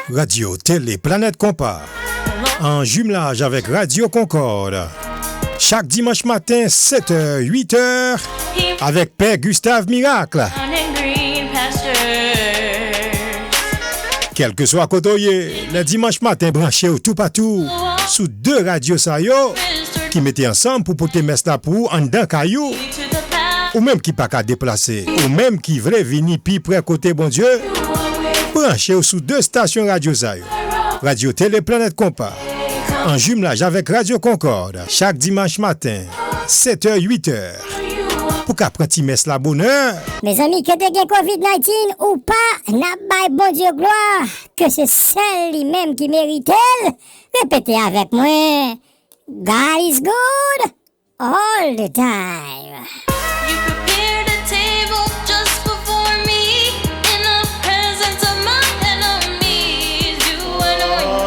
Radio Télé Planète Compas, en jumelage avec Radio Concorde. Chaque dimanche matin, 7h, 8h, avec Père Gustave Miracle. Quel que soit côté, le dimanche matin branché au tout partout, sous deux radios sayo, qui mettaient ensemble pour porter messe là pour en d'un caillou, ou même qui pas qu'à déplacer, ou même qui voulait venir plus près côté bon Dieu, branché sous deux stations radio sayo. Radio Télé Planète Compas, en jumelage avec Radio Concorde, chaque dimanche matin, 7h, 8h. Pour qu'apprenti messe la bonne heure. Mes amis, que de Covid-19 ou pas, n'a pas bon Dieu gloire, que c'est celle lui-même qui mérite elle. Répétez avec moi. God is good all the time. You prepared a table just before me in the presence of my enemies. You anoint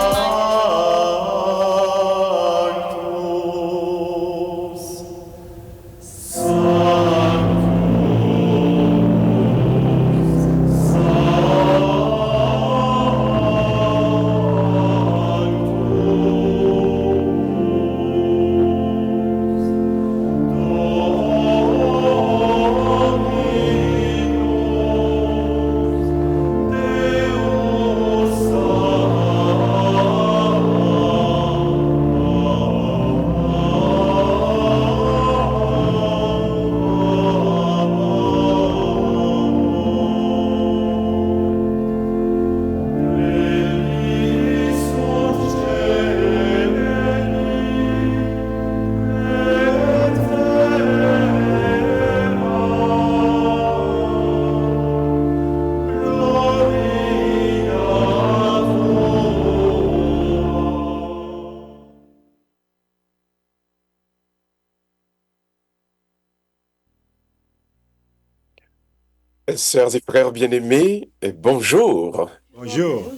Sœurs et frères bien-aimés, bonjour. Bonjour.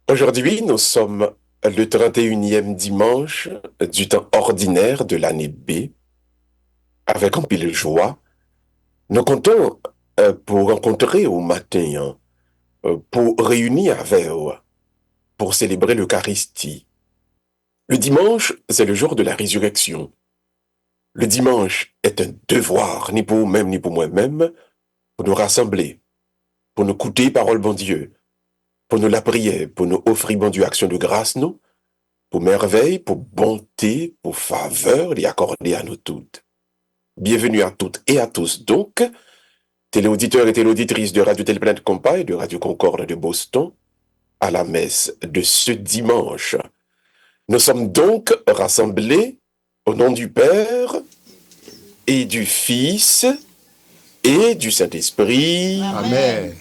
Aujourd'hui, nous sommes le 31e dimanche du temps ordinaire de l'année B. Avec un pile joie, nous comptons pour rencontrer au matin, pour réunir avec eux, pour célébrer l'Eucharistie. Le dimanche, c'est le jour de la résurrection. Le dimanche est un devoir, ni pour vous-même, ni pour moi-même, pour nous rassembler, pour nous écouter parole bon Dieu, pour nous la prière, pour nous offrir bon Dieu action de grâce, nous, pour merveille, pour bonté, pour faveur, les accorder à nous toutes. Bienvenue à toutes et à tous, donc, téléauditeurs et téléauditrices de Radio Télé Planète Compas et de Radio Concorde de Boston, à la messe de ce dimanche. Nous sommes donc rassemblés au nom du Père et du Fils et du Saint-Esprit. Amen.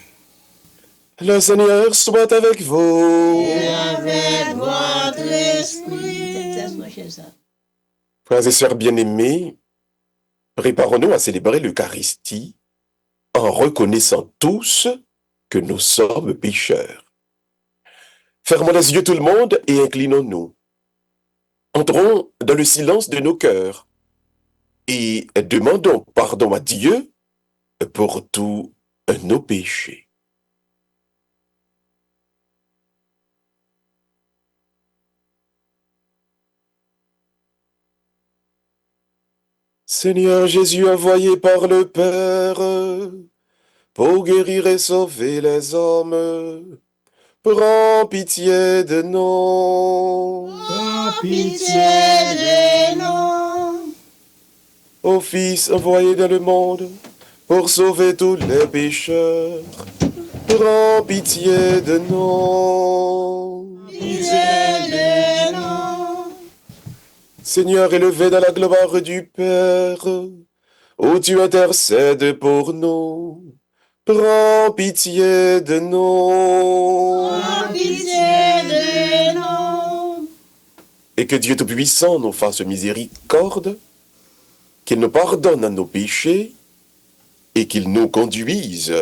Le Seigneur soit avec vous. Et avec votre esprit. Frères et sœurs bien-aimés, préparons-nous à célébrer l'Eucharistie en reconnaissant tous que nous sommes pécheurs. Fermons les yeux tout le monde et inclinons-nous. Entrons dans le silence de nos cœurs et demandons pardon à Dieu pour tous nos péchés. Seigneur Jésus envoyé par le Père pour guérir et sauver les hommes, prends pitié de nous. Prends pitié de nous. Ô Fils envoyé dans le monde pour sauver tous les pécheurs, prends pitié de nous. Pitié de nous. Seigneur élevé dans la gloire du Père, où tu intercèdes pour nous, prends pitié de nous. Prends pitié de nous. Et que Dieu Tout-Puissant nous fasse miséricorde, qu'il nous pardonne nos péchés et qu'il nous conduise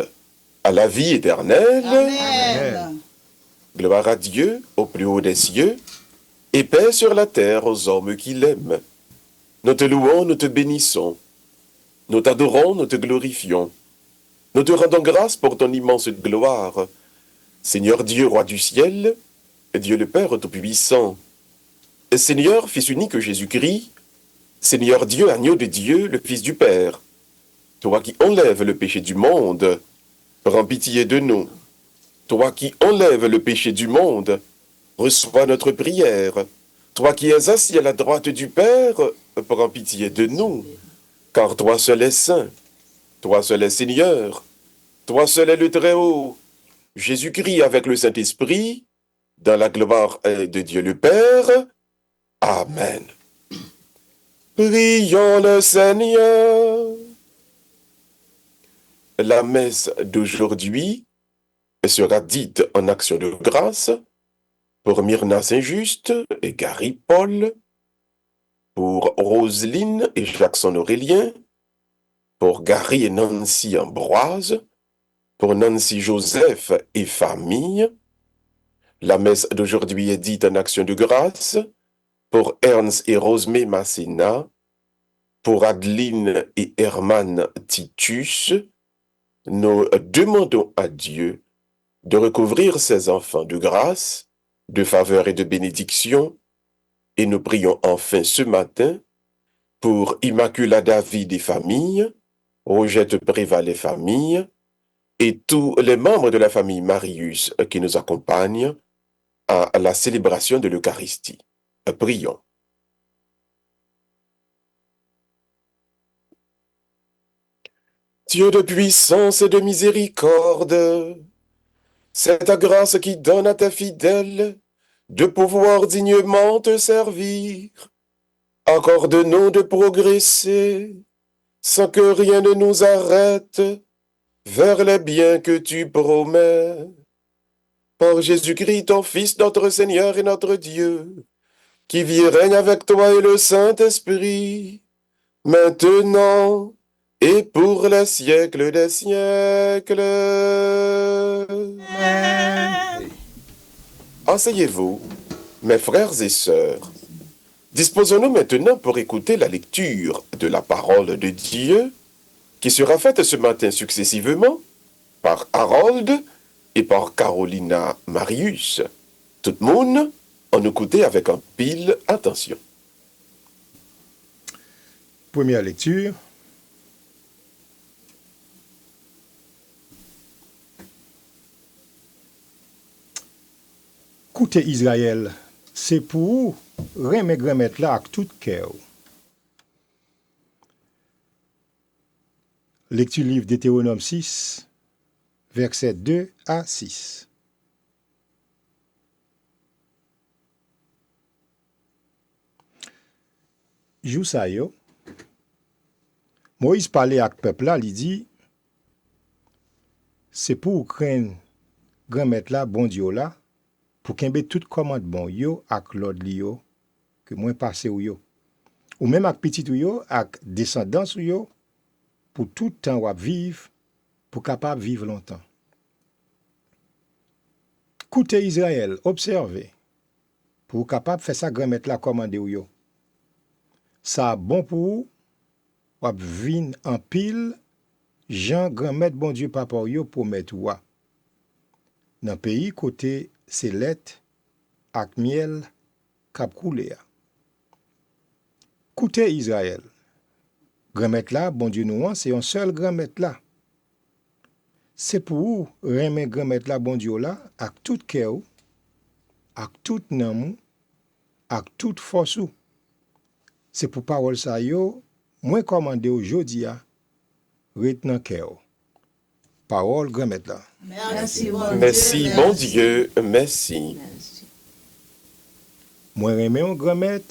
à la vie éternelle. Amen. Gloire à Dieu au plus haut des cieux et paix sur la terre aux hommes qui l'aiment. Nous te louons, nous te bénissons. Nous t'adorons, nous te glorifions. Nous te rendons grâce pour ton immense gloire Seigneur Dieu, roi du ciel, Dieu le Père Tout-Puissant, Seigneur, Fils unique Jésus-Christ, Seigneur Dieu, agneau de Dieu, le Fils du Père, toi qui enlèves le péché du monde, prends pitié de nous. Toi qui enlèves le péché du monde, reçois notre prière. Toi qui es assis à la droite du Père, prends pitié de nous. Car toi seul es saint, toi seul es Seigneur, toi seul est le Très-Haut. Jésus-Christ avec le Saint-Esprit, dans la gloire de Dieu le Père. Amen. Prions le Seigneur. La messe d'aujourd'hui sera dite en action de grâce pour Myrna Saint-Just et Gary Paul, pour Roselyne et Jackson Aurélien, pour Gary et Nancy Ambroise, pour Nancy Joseph et famille. La messe d'aujourd'hui est dite en action de grâce pour Ernst et Rosemée Masséna, pour Adeline et Herman Titus. Nous demandons à Dieu de recouvrir ses enfants de grâce, de faveur et de bénédiction, et nous prions enfin ce matin pour Immaculada David et famille, Rogette Préval et famille, et tous les membres de la famille Marius qui nous accompagnent à la célébration de l'Eucharistie. Prions. Dieu de puissance et de miséricorde, c'est ta grâce qui donne à tes fidèles de pouvoir dignement te servir. Accorde-nous de progresser sans que rien ne nous arrête vers les biens que tu promets. Par Jésus-Christ, ton Fils, notre Seigneur et notre Dieu, qui vit et règne avec toi et le Saint-Esprit, maintenant et pour les siècles des siècles. Amen. Asseyez-vous, mes frères et sœurs. Disposons-nous maintenant pour écouter la lecture de la parole de Dieu qui sera faite ce matin successivement par Harold et par Carolina Marius. Tout le monde, en écoutait avec un pile attention. Première lecture. Écoutez Israël, c'est pour remettre grand-mère là avec tout cœur. Lecture livre Deutéronome 6, versets 2 à 6. Jou sa yo, Moïse parlait avec le peuple là, il dit, c'est pour craindre grand-mère là, bon Dieu là, pour kembe tout commandement yo ak l'ordre li yo que moi passé ou yo ou même ak petit ou yo ak descendance ou yo pour tout temps ou vivre pour capable vivre longtemps. Écoutez Israël, observez pour capable faire ça grand mettre la commande ou yo. Ça bon pour ou vinn en pile Jean grand mettre bon Dieu papa yo pour mettre ou dans pays côté c'est lait ak miel kap koule a. Koute Israël. Grand-mère là, bon Dieu nous, c'est un seul grand-mère là. C'est pour remettre grand-mère là, bon Dieu là, ak tout cœur, ak tout namou, ak toute force. C'est pour parole ça yo, moi commandé aujourd'hui a, retenant cœur. Parole grand-mère là. Merci, bon Merci, Dieu. bon Dieu, merci. Moi remets un grand-mère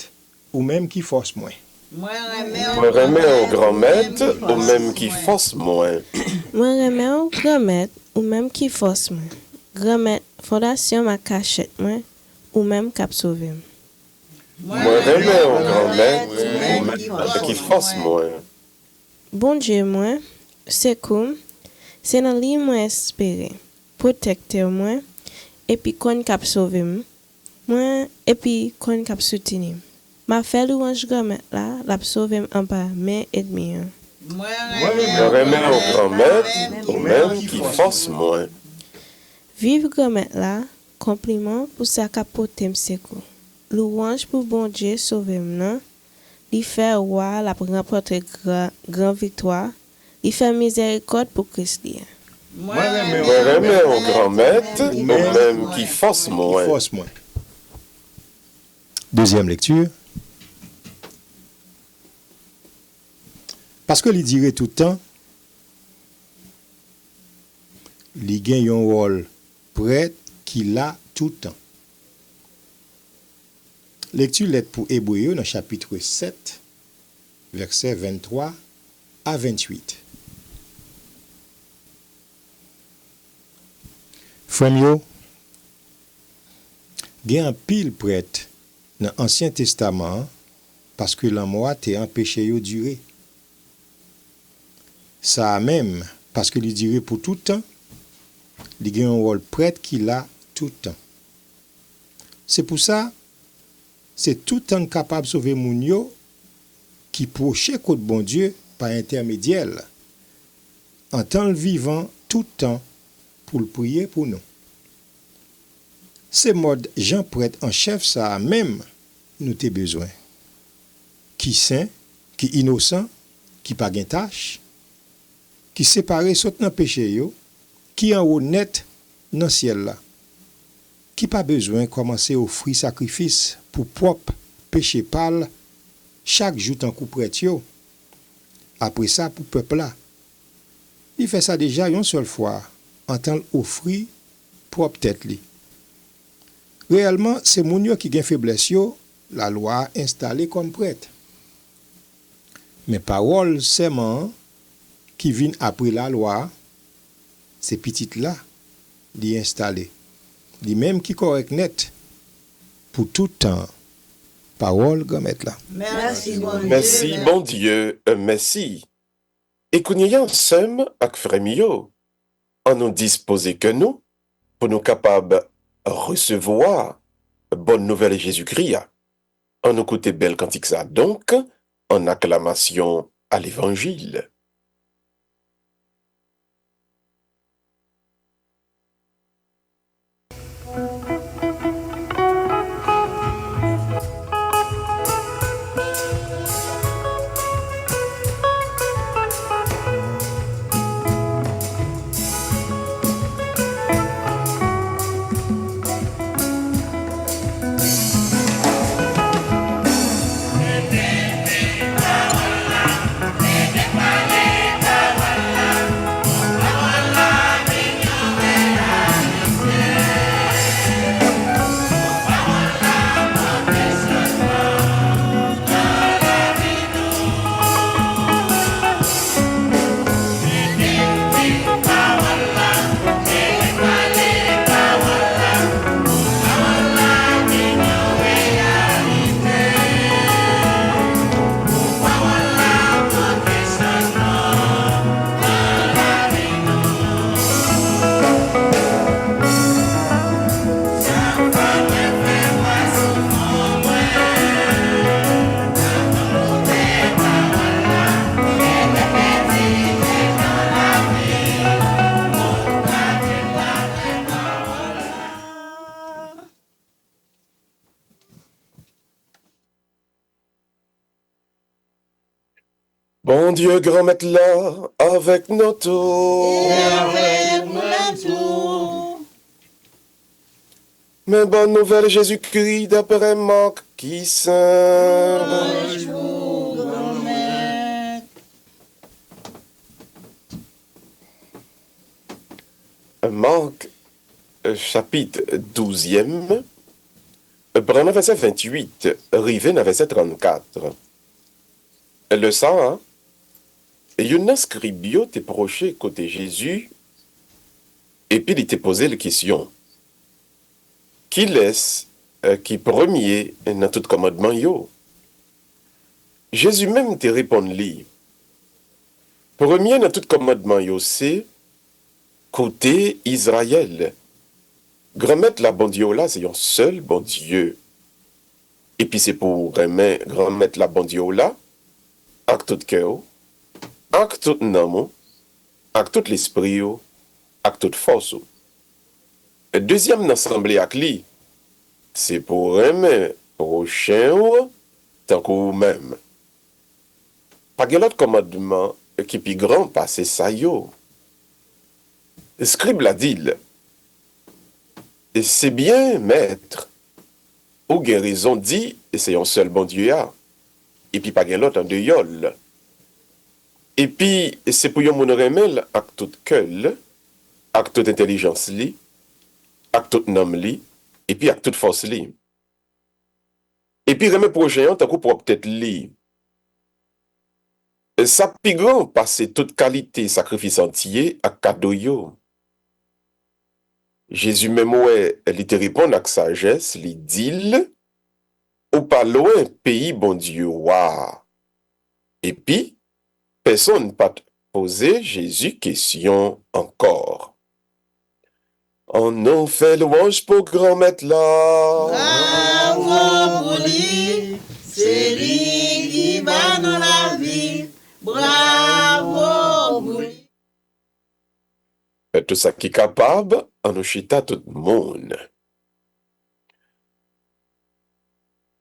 ou même qui force moi. Moi Moi remets au grand maître ou même qui force moins. Moi remets au grand-maître ou même qui force moi. Grand-maître fondation ma cachette moi ou même cap sauver. Moi remets au grand maître ou même qui force moins. Bon Dieu moi, c'est comme c'est dans lui moi espérer, protecteur moi et puis kon cap sauver moi et puis kon cap soutenir. Ma fait louange grand-mère là, la sauver en bas mais ennemi. Moi remets au grand maître ou même qui force moins. Vive grand-mère là, compliment pour sa capote m'seko. Louange pour bon Dieu sauver m'nan. Li fait roi la remporter grand victoire. Li fait miséricorde pour Christ li. Moi, remets au grand-maître, ou même qui force moins. Force moins. Deuxième lecture. Parce que il dirait tout le temps, il gagne un rôle prêtre qu'il a tout le temps. Lecture lettre pour Hébreux dans chapitre 7, versets 23 à 28. Frère yo, gen un pile prêtre dans l'Ancien Testament parce que la mort te empêché yo durer. Ça même parce que il dirait pour tout le temps, il a un rôle prêtre qu'il a tout le temps. C'est pour ça, c'est tout le temps capable de sauver moun yo qui proche contre bon Dieu par intermédiaire. En temps le vivant, tout le temps, pour le prier pour nous. C'est mode Jean prêtre en chef ça même nous t'ai besoin. Qui saint, qui innocent, qui pas gen tâche, qui séparé saute dans péché yo, qui en honnête dans ciel là. Qui pas besoin commencer offrir sacrifice pour propre péché pâle chaque jour tant coup prêtre yo. Après ça pour peuple là. Il fait ça déjà une seule fois en tant offrir propre tête li. Réellement, c'est moun yo qui gen faiblesse yo, la loi installée comme prêtre. Mais parole seulement qui vient après la loi, c'est petit là, li installé. Li même qui correct net pour tout temps. Parole grand-mère là. Merci, bon Dieu. Merci, bon Dieu, merci. Et qu'on y ensemble avec frère Mio, en nous disposer que nous, pour nous capables recevoir bonne nouvelle Jésus-Christ. En nous écouter belle cantique ça donc, en acclamation à l'évangile. Bon Dieu, grand maître là, avec notre mais bonne nouvelle Jésus-Christ d'après Marc qui saint. Marc, chapitre 12e, prenez verset 28, rivé dans verset 34. Le sang, hein? Et un scribio t'est proché côté Jésus, et puis il t'est posé la question. Qui laisse, qui premier dans tout commandement yo? Jésus même te répond-lui. Premier dans tout commandement yo, c'est côté Israël. Grand-maître la bon Dieu là, c'est un seul bon Dieu. Et puis c'est pour grand-maître la bon Dieu là, avec tout cœur, avec tout nom, avec tout l'esprit, avec toute force. Deuxième ensemble ak li, c'est pour aimer prochain ou tant que vous-même. Pas gen l'autre commandement qui pi grand passe ça yo. Scribe la dit, et c'est bien, maître, ou gen raison dit, et c'est un seul bon Dieu a. Et puis pas gen l'autre en deux yol. Et puis, c'est pour yon moun remel ak tout keul, ak toute intelligence li, ak tout nom li, et puis ak toute force li. Et puis remet prochain tant qu'on propre tête li. Ça pi grand passe toute qualité sacrifice entier ak cadeau yo. Jésus même ouais, li te répond ak sagesse, li dit ou pas loin pays bon Dieu wa. Et puis personne pas posé Jésus question encore. On en fait louange pour grand maître là. Bravo pour lui, c'est lui qui va dans la vie. Bravo pour lui. Tout ça qui est capable, en nous chita tout le monde.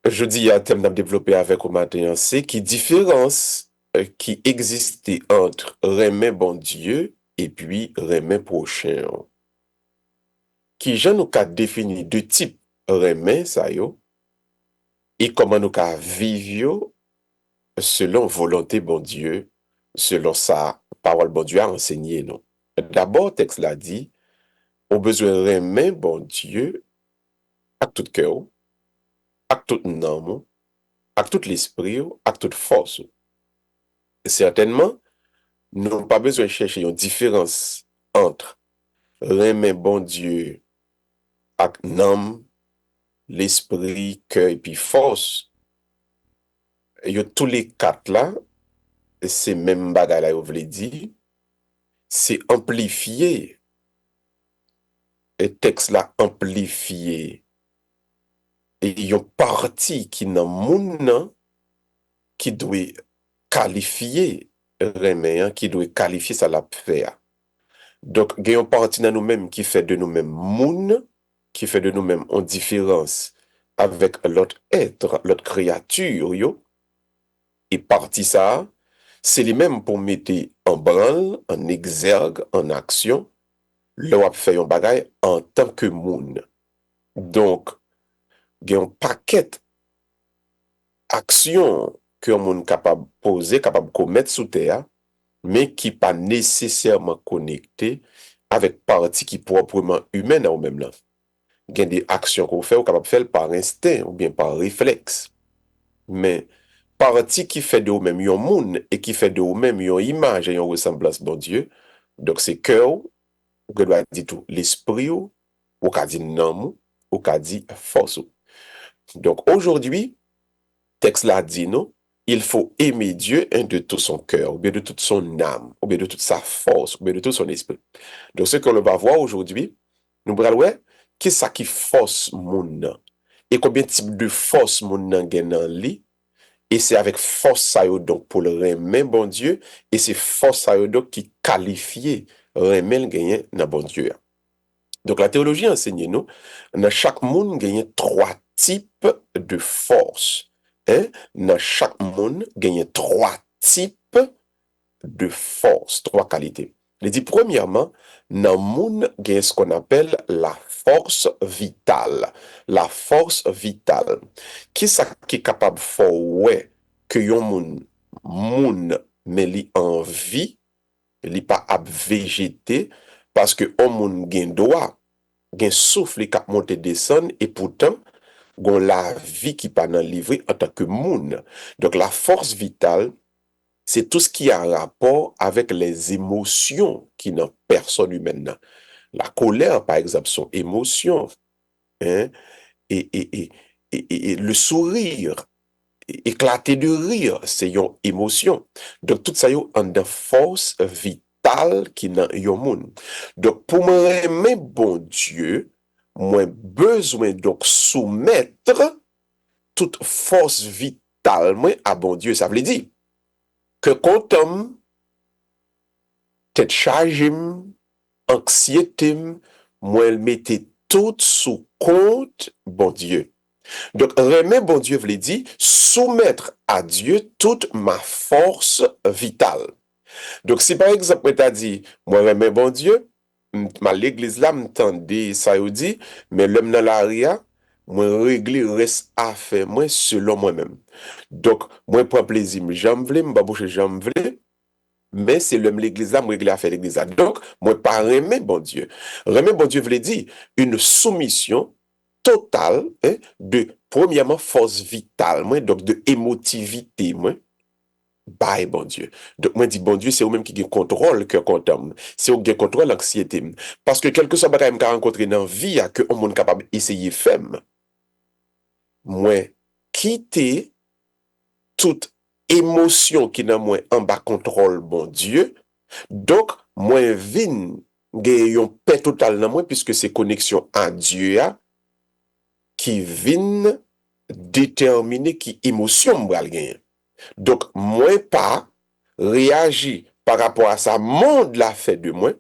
Je dis à thème d'am développer avec au matin, c'est qui différence qui existait entre remet bon Dieu et puis remet prochain. Qui j'en nous qu'a défini deux types remet ça yo et comment nous qu'a vivre selon volonté bon Dieu, selon sa parole bon Dieu a enseigné non. D'abord texte l'a dit, on besoin remet bon Dieu à tout cœur, à tout nom, à tout l'esprit, à toute force. Certainement, nous n'avons pas besoin de chercher une différence entre remet bon Dieu ak nom, l'esprit, cœur et puis force. Yo tous les quatre là, c'est même bagay là yo vle di, c'est amplifié. Et texte là amplifié. Et yon parti qui nan moun nan qui doit qualifier remet, qui doit qualifier ça la faire. Donc, gen yon parti nan nous-mêmes qui fait de nous-mêmes moun, qui fait de nous-mêmes en différence avec l'autre être, l'autre créature, yo. Et parti ça, c'est les mêmes pour mettre en branle, en exergue, en action, le wap fait yon bagay en tant que moun. Donc, gen yon paquet action que moun capable poser, capable commettre sous terre, mais qui pas nécessairement connecté avec partie qui proprement humaine ou même là. Gen des actions qu'on fait ou capable faire par instinct ou bien par réflexe. Mais partie qui fait de ou même yon moun et qui fait de ou même yon image et yon ressemblance bon Dieu. Donc c'est cœur ou que doit dire tout l'esprit ou qu'a dit nom ou qu'a dit force. Donc aujourd'hui texte là dit non, il faut aimer Dieu de tout son cœur, ou bien de toute son âme, ou bien de toute sa force, ou bien de tout son esprit. Donc, ce qu'on va voir aujourd'hui, nous allons voir qui ça qui force moun, et combien de types de force moun nan gen nan li, et c'est avec force ça yo donc pour le remet bon Dieu, et c'est force ça yo donc qui qualifie remet le gagner nan bon Dieu. Donc, la théologie enseigne nous, dans chaque moun gagne trois types de force. Dans chaque monde, gagne trois types de force, trois qualités. Il dit premièrement, dans le monde, gagne ce qu'on appelle la force vitale. La force vitale. Qui ça qui est capable de faire ouais que yon moun mais li en vie, li pas à végéter parce que on moun gagne droit, gagne souffle qui monte descendre et pourtant gon la vie qui pas nan livré en tant que moun. Donc la force vitale, c'est tout ce qui a rapport avec les émotions qui n'ont personne humaine. La colère, par exemple, sont émotions. Hein? Et le sourire, éclater de rire, c'est une émotion. Donc tout ça y a une force vitale qui n'a yon moun. Donc pour me aimer bon Dieu, moi besoin donc soumettre toute force vitale moi à bon Dieu. Ça veut dire que quand homme tête chargée, anxiété, moi elle mettait tout sous compte bon Dieu. Donc, remet bon Dieu veut dire soumettre à Dieu toute ma force vitale. Donc, si par exemple, moi t'as dit, moi remets bon Dieu, ma l'église là m'tendait ça yo dit, mais l'homme dans l'aria, moi régler reste à faire moi selon moi-même. Donc, moi prends plaisir, j'aime vle, m'ba boucher j'aime vle, mais c'est l'homme l'église là, moi régler à faire l'église là. Donc, moi pas remet bon Dieu. Remet bon Dieu veut dire une soumission totale hein, de premièrement force vitale, moi donc de émotivité moi. Bye, bon Dieu. Donc, moi, dis, bon Dieu, c'est vous-même qui contrôle que content. C'est vous qui contrôle l'anxiété. Parce que quelque soit bagaille que rencontrer dans la vie, que on monde capable d'essayer de faire. Moi, quitter toute émotion qui dans moi en bas contrôle, bon Dieu. Donc, moi, vin, gagne paix totale dans moi, puisque c'est connexion à Dieu, qui vient déterminer qui émotion moi gagner. Donc, moi pas réagir par rapport à ça, monde l'a fait de moi,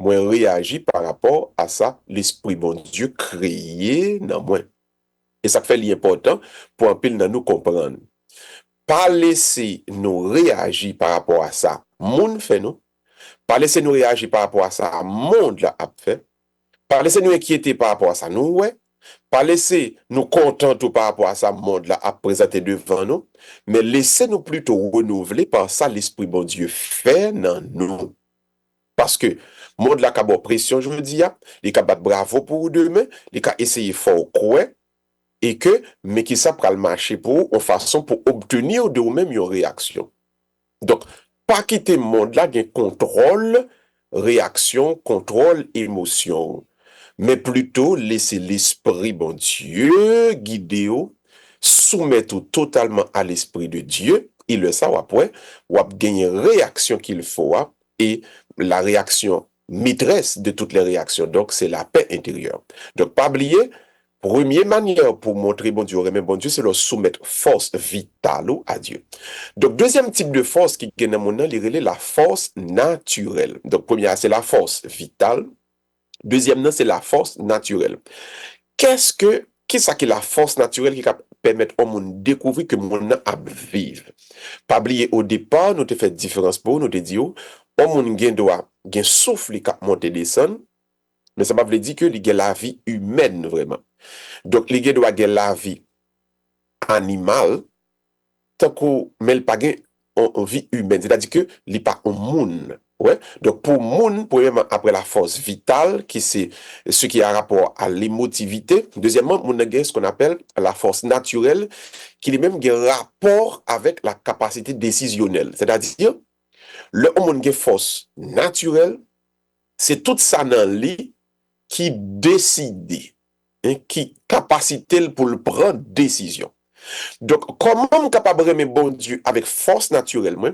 moi réagir par rapport à ça, l'esprit bon Dieu créé dans moi. Et ça fait l'important pour un peu dans nous comprendre. Pas laisser nous réagir par rapport à ça, monde fait nous. Pas laisser nous réagir par rapport à ça, monde l'a fait. Pas laisser nous inquiéter par rapport à ça, nous ouais. Pas laisser nous contenter par rapport à ça, monde là à présenter devant nous, mais laissez-nous plutôt renouveler par ça l'esprit bon Dieu fait dans nous. Parce que monde là qui a pression, je veux dire, il a battre bravo pour demain, il a essayé fort quoi et que mais qui ça pral marcher pour en façon pour obtenir de vous-même une réaction. Donc pas quitter monde là gain contrôle réaction, contrôle émotion. Mais plutôt laisser l'esprit, bon Dieu, guider, soumettre totalement à l'esprit de Dieu, il le sait après, ou a gagner réaction qu'il faut, et la réaction maîtresse de toutes les réactions, donc c'est la paix intérieure. Donc, pas oublier, première manière pour montrer bon Dieu, remettre bon Dieu, c'est de soumettre force vitale à Dieu. Donc, deuxième type de force qui est dans mon nom, il est la force naturelle. Donc, première, c'est la force vitale. Deuxièmement, c'est la force naturelle. Qu'est-ce que la force naturelle qui permet au monde de découvrir que mon a vivre? Pas oublier au départ, nous te fait différence pour nous te dire, au monde gen souffle qui monter descendre, mais ça veut dire que il y a la vie humaine vraiment. Donc il doit gen la vie animale tant qu'on mais pas gen en vie humaine, c'est-à-dire que il pas un monde. Ouais. Donc, pour moun, premièrement, après la force vitale, qui c'est ce qui a rapport à l'émotivité. Deuxièmement, moun a ce qu'on appelle la force naturelle, qui est même un rapport avec la capacité décisionnelle. C'est-à-dire, le moun a force naturelle, c'est tout ça dans lui qui décide, hein, qui capacité pour le prendre décision. Donc, comment on est capable de remettre bon Dieu avec force naturelle, moi,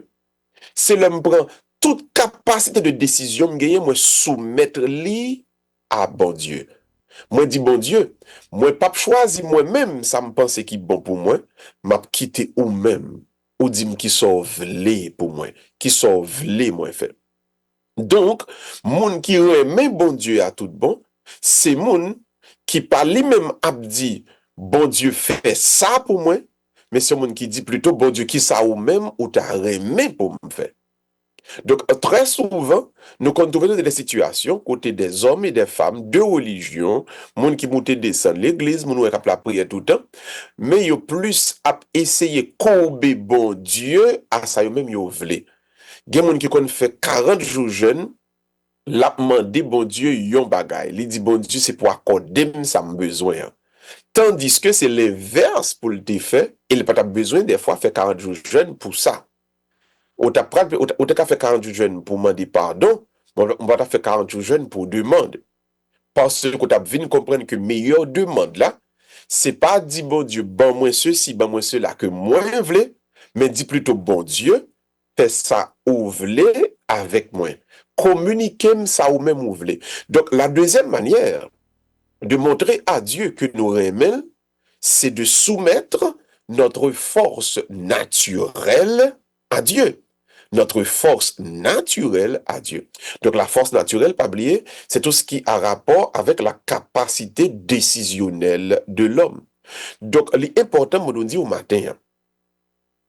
c'est le prend toute capacité de décision, moi soumettre li à bon Dieu. Moi dis bon Dieu, moi pas choisi moi-même, ça me pense qui bon pour moi, m'a quitté ou même ou dit qui sauve les pour moi, qui sauve les moi fait. Donc, moun qui remet bon Dieu à tout bon, c'est moun qui par lui-même a dit bon Dieu fait ça pour moi, mais c'est moun qui dit plutôt bon Dieu qui ça ou même ou t'a remet pour me faire. Donc, très souvent, nous trouvons dans des situations, côté des hommes et des femmes, de religion, monde qui montent descendre l'église, monde qui la prière tout le temps, mais ils plus à essayer de courber bon Dieu à ça même ils veulent. Il y a des gens qui ont fait 40 jours jeunes, l'a demandé bon Dieu yon bagay. Il dit bon Dieu c'est pour accorder ça me besoin. Tandis que c'est l'inverse pour le fait, il n'a pas besoin des fois faire 40 jours jeunes pour ça. Ou t'as fait 40 jours jeunes pour demander pardon, on va faire 40 jours jeunes pour demander. Parce que t'as venu comprendre que meilleure demande là, c'est pas dit bon Dieu, bon moi ceci, bon moi cela que moi je voulais, mais dit plutôt bon Dieu, fais ça ou voulez avec moi. Communiquez ça ou même ou voulez. Donc la deuxième manière de montrer à Dieu que nous aimons, c'est de soumettre notre force naturelle à Dieu. notre force naturelle à Dieu. Donc la force naturelle, pas oublier, c'est tout ce qui a rapport avec la capacité décisionnelle de l'homme. Donc l'important, moi, nous dit au matin, hein,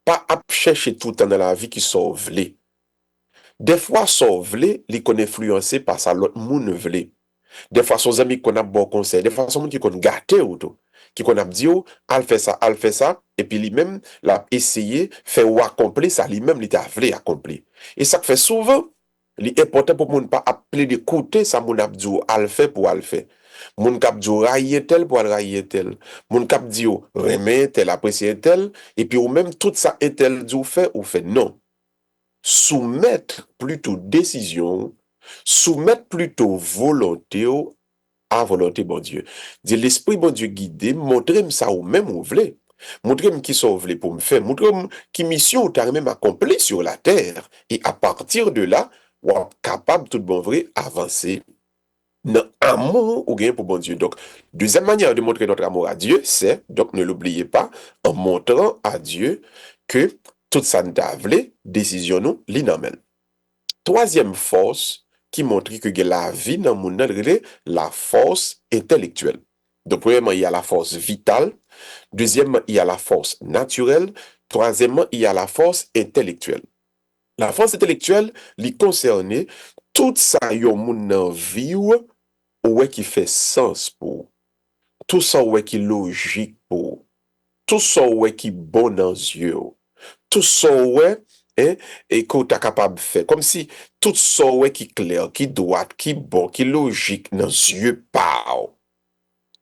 pas à chercher tout le temps dans la vie qui sauve les. Des fois, sauve les, les qu'on influencé par ça, l'autre monde vle. Des fois, son amis qu'on a bon conseil, des fois, son monde qui qu'on gâté ou tout, qui qu'on a dit, oh, al fait ça, et puis lui-même, l'a essayé, fait ou accompli ça, lui-même, il t'a voulu accomplir. Et ça fait souvent, l'important pour moun pas appeler d'écouter ça, moun ap dit, oh, al fait pour al fait. Moun kap dit, oh, railler tel pour al railler tel. Moun kap dit, oh, remet tel, apprécier tel, et puis ou même tout ça, et tel dit, ou fait non. Soumettre plutôt décision, soumettre plutôt volonté à volonté bon Dieu. Dire l'esprit bon Dieu guidé, montrez-moi ça ou même ou voulez. Montrez-moi qui sont voulez pour me faire, montrez-moi qui mission ou t'as même accompli sur la terre. Et à partir de là, ou capable tout bon vrai avancer dans amour ou gain pour bon Dieu. Donc, deuxième manière de montrer notre amour à Dieu, c'est, donc ne l'oubliez pas, en montrant à Dieu que tout ça nous a voulu, décision nous, l'inamène. Troisième force qui montre que la vie dans le monde, la force intellectuelle. Donc, premièrement, il y a la force vitale. Deuxièmement, il y a la force naturelle. Troisièmement, il y a la force intellectuelle. La force intellectuelle, lui concerne tout ça, yon moun nan vie ou qui fait sens pour. Tout ça ou qui logique pour. Tout ça ou qui bon dans yeux. Tout ça ouais hein, et que tu es capable de faire. Comme si tout ça ouais qui clair, qui droit, qui bon, qui logique dans yeux par.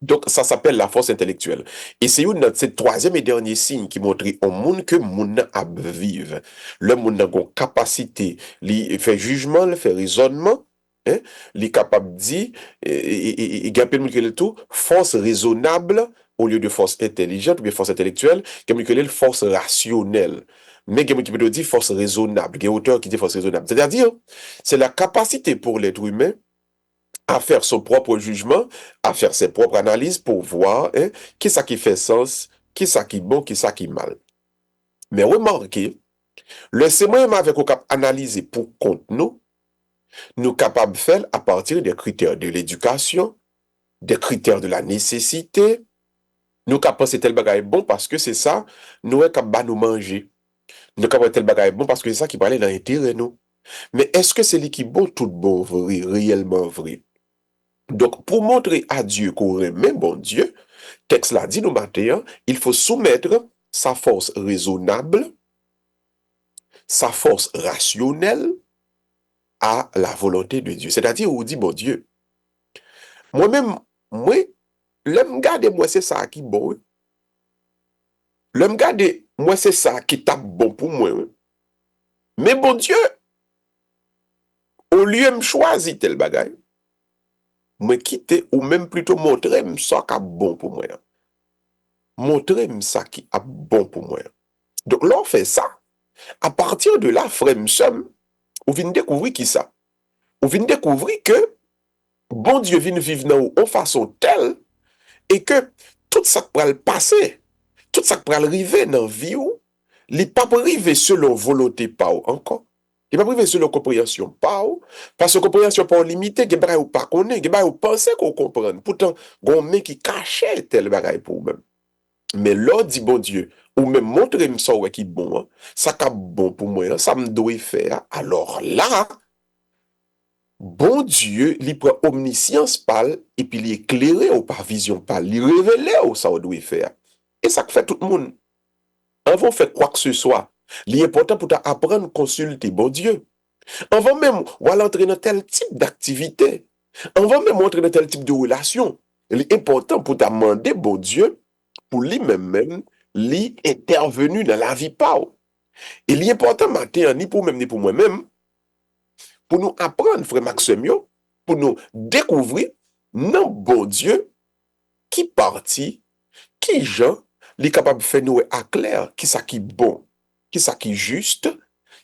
Donc, ça s'appelle la force intellectuelle. Et c'est une de ces troisième et dernier signe qui montre au monde que monde a vivre. Le monde a une capacité, il fait jugement, il fait raisonnement, hein, il est capable de dire, il a le tout, force raisonnable au lieu de force intelligente ou bien force intellectuelle, qui a force rationnelle. Mais qui peut dire force raisonnable, il y a auteur qui dit force raisonnable. C'est-à-dire, c'est la capacité pour l'être humain à faire son propre jugement, à faire ses propres analyses pour voir hein, qui ça qui fait sens, qui ça qui bon, qui ça qui mal. Mais remarquez, le c'est moi avec au cap analyser pour compte nous capables de faire à partir des critères de l'éducation, des critères de la nécessité. Nous capables penser tel bagage bon parce que c'est ça, nous est capable nous manger. Nous capables tel bagage bon parce que c'est ça qui parlait dans l'intérêt nous. Mais est-ce que c'est lui qui bon tout bon vrai, réellement vrai? Donc, pour montrer à Dieu qu'on remet bon Dieu, texte l'a dit nous matin, il faut soumettre sa force raisonnable, sa force rationnelle à la volonté de Dieu. C'est-à-dire, on dit, bon Dieu, moi-même, moi, l'homme garde, moi, c'est ça qui est bon. L'homme garde, moi, c'est ça qui tape bon pour moi. Mais bon Dieu, au lieu de me choisir tel bagage, me quitter ou même plutôt montrer ça qui est bon pour moi. Montrer ça qui est bon pour moi. Donc, là, on fait ça. À partir de là, frère, on vient découvrir qui ça. On vient découvrir que bon Dieu vient vivre dans une façon telle et que tout ça qui va le passer, tout ça qui va arriver dans la vie, il n'est pas arrivé selon volonté pas encore. Il n'est pas arrivé selon compréhension pas parce que compréhension pas limitée, il y a des choses pas connaît, il y a des choses penser qu'on comprend. Pourtant, il y a un mec qui cachait tel bagage pour vous-même. Mais là, dit bon Dieu, ou même montrer-moi ça qui est bon, hein, ça qui est bon pour moi, ça me doit faire. Alors là, bon Dieu, il prend omniscience pâle et puis il éclairé ou par vision pâle, il révélé où ça doit faire. Et ça fait tout le monde. Avant de faire quoi que ce soit, l'important pour apprendre à consulter bon Dieu. Avant même, ou aller entrer dans tel type d'activité. Avant même entrer dans tel type de relation. L'important pour demander bon Dieu, pour lui-même, lui intervenu dans la vie pas. Et l'important matin, ni pour même ni pour moi-même, pour nous apprendre, frère Maxime, pour nous découvrir, non bon Dieu, qui parti, qui Jean, est capable de faire nous à clair, qui ça qui bon, qui ça qui juste,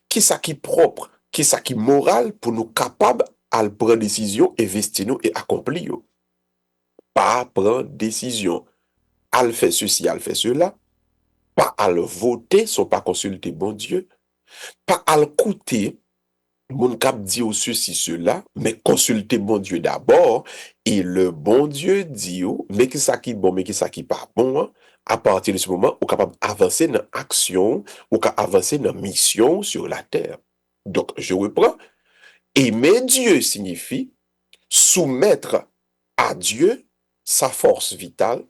qui ça qui propre, qui ça qui moral, pour nous capables à prendre décision, investir nous et accomplir. Pas prendre décision. Elle fait ceci, elle fait cela, pas à le voter, sans pas consulter bon Dieu, Pas à l'écouter, mon cap dit au ceci, cela, mais consultez bon Dieu d'abord, et le bon Dieu dit, mais qui ça qui bon, mais qui ça qui pas bon, hein. À partir de ce moment, on est capable d'avancer dans l'action, on est capable d'avancer dans la mission sur la terre. Donc, je reprends. Aimer Dieu signifie soumettre à Dieu sa force vitale,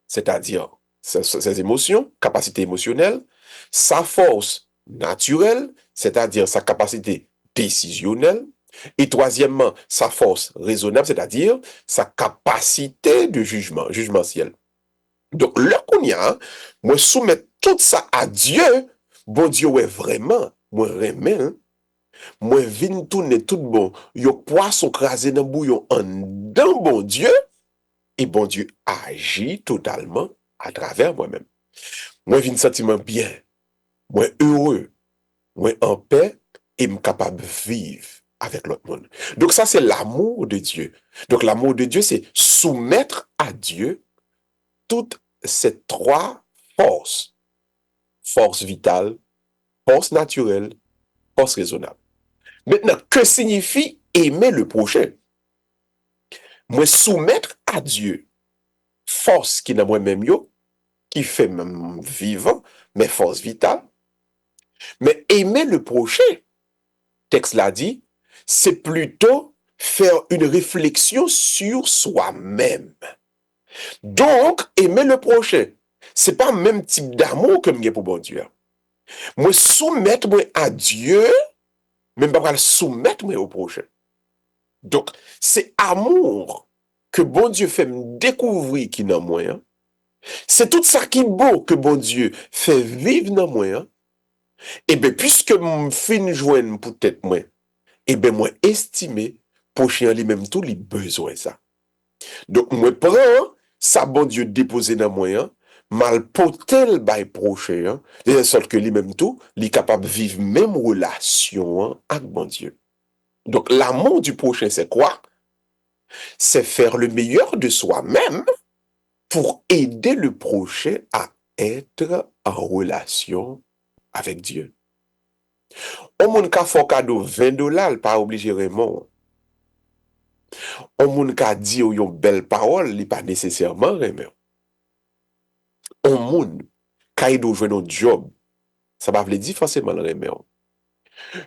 c'est-à-dire ses émotions, capacité émotionnelle, sa force naturelle, c'est-à-dire sa capacité décisionnelle, et troisièmement, sa force raisonnable, c'est-à-dire sa capacité de jugement, jugementiel. Donc, là qu'on y a, moi soumettre tout ça à Dieu, bon Dieu, ouais, vraiment, moi, remets, hein, moi, vin tourner tout bon, yo poisson crasé dans bouillon en dans bon Dieu, et bon Dieu agit totalement à travers moi-même. Moi, vin sentiment bien, moi heureux, moi en paix, et me capable de vivre avec l'autre monde. Donc ça, c'est l'amour de Dieu. Donc l'amour de Dieu, c'est soumettre à Dieu toutes ces trois forces. Force vitale, force naturelle, force raisonnable. Maintenant, que signifie aimer le prochain? Moi, soumettre à Dieu force qui n'a moi-même yo, qui fait même vivant, mais force vitale. Mais aimer le prochain, texte l'a dit, c'est plutôt faire une réflexion sur soi-même. Donc, aimer le prochain, c'est pas le même type d'amour que moi pour bon Dieu. Moi, soumettre moi à Dieu, même pas soumettre moi au prochain. Donc, c'est amour que bon Dieu fait me découvrir qui dans moi. Hein. C'est tout ça qui est beau que bon Dieu fait vivre dans moi. Hein. Et bien, puisque je fin joindre peut-être moi, et bien, moi estimer, prochain lui-même tout les besoins ça. Donc, moi prends ça bon Dieu déposé dans moi, hein, mal potel by prochain, hein, de sorte que lui-même tout, il est capable de vivre même relation hein, avec bon Dieu. Donc, l'amour du prochain, c'est quoi? C'est faire le meilleur de soi-même pour aider le prochain à être en relation avec Dieu. On moun ka fò cadeau $20, pas obligé Raymond. On moun ka di ou yon belle parole, li pas nécessairement Raymond. On moun ka ido jouer un job, ça pas veut dire forcément Raymond.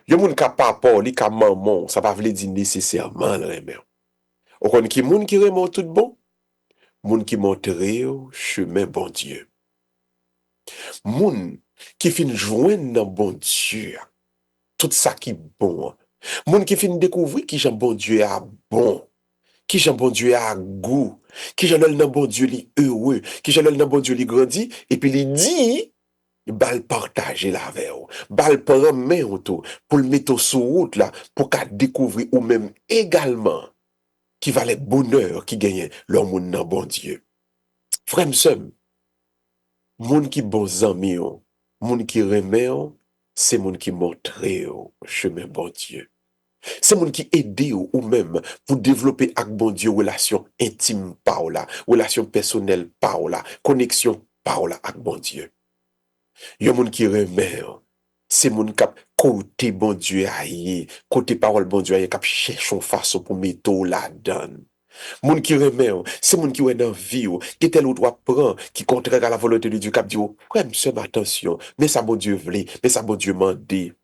Yon moun ka papa, li ka maman, ça pas veut dire nécessairement Raymond. On connaît qui moun qui Raymond tout bon? Moun qui montre au chemin bon Dieu. Moun qui fin joindre dans bon Dieu. Tout ça qui bon. Moun qui fin découvrir qui Jean bon Dieu a bon. Qui Jean bon Dieu a goût. Qui Jean dans bon Dieu li heureux. Qui Jean dans bon Dieu li grandi. Et puis il dit, bal partager la avec ou. Bal prendre main autour. Pour le mettre sur route là. Pour qu'à découvrir ou même également. Qui va le bonheur qui gagne leur moun dans bon Dieu. Frère m'sem. Moun qui bon zami ou. Moun qui remet ou. C'est moun qui montre au chemin bon Dieu. C'est moun qui aide ou même pour développer avec bon Dieu relation intime par là, relation personnelle par là, connexion par là avec bon Dieu. Yon moun qui remet, c'est moun qui côté bon Dieu aïe, côté parole bon Dieu aïe, qui cherche une façon pour mettre la donne. Moun qui remet, c'est moun qui est dans vie, qui tel ou doit prendre, qui contraire à la volonté de Dieu, qui dit, ouais, monsieur, attention, mais ça bon Dieu voulait, mais ça bon Dieu mandé.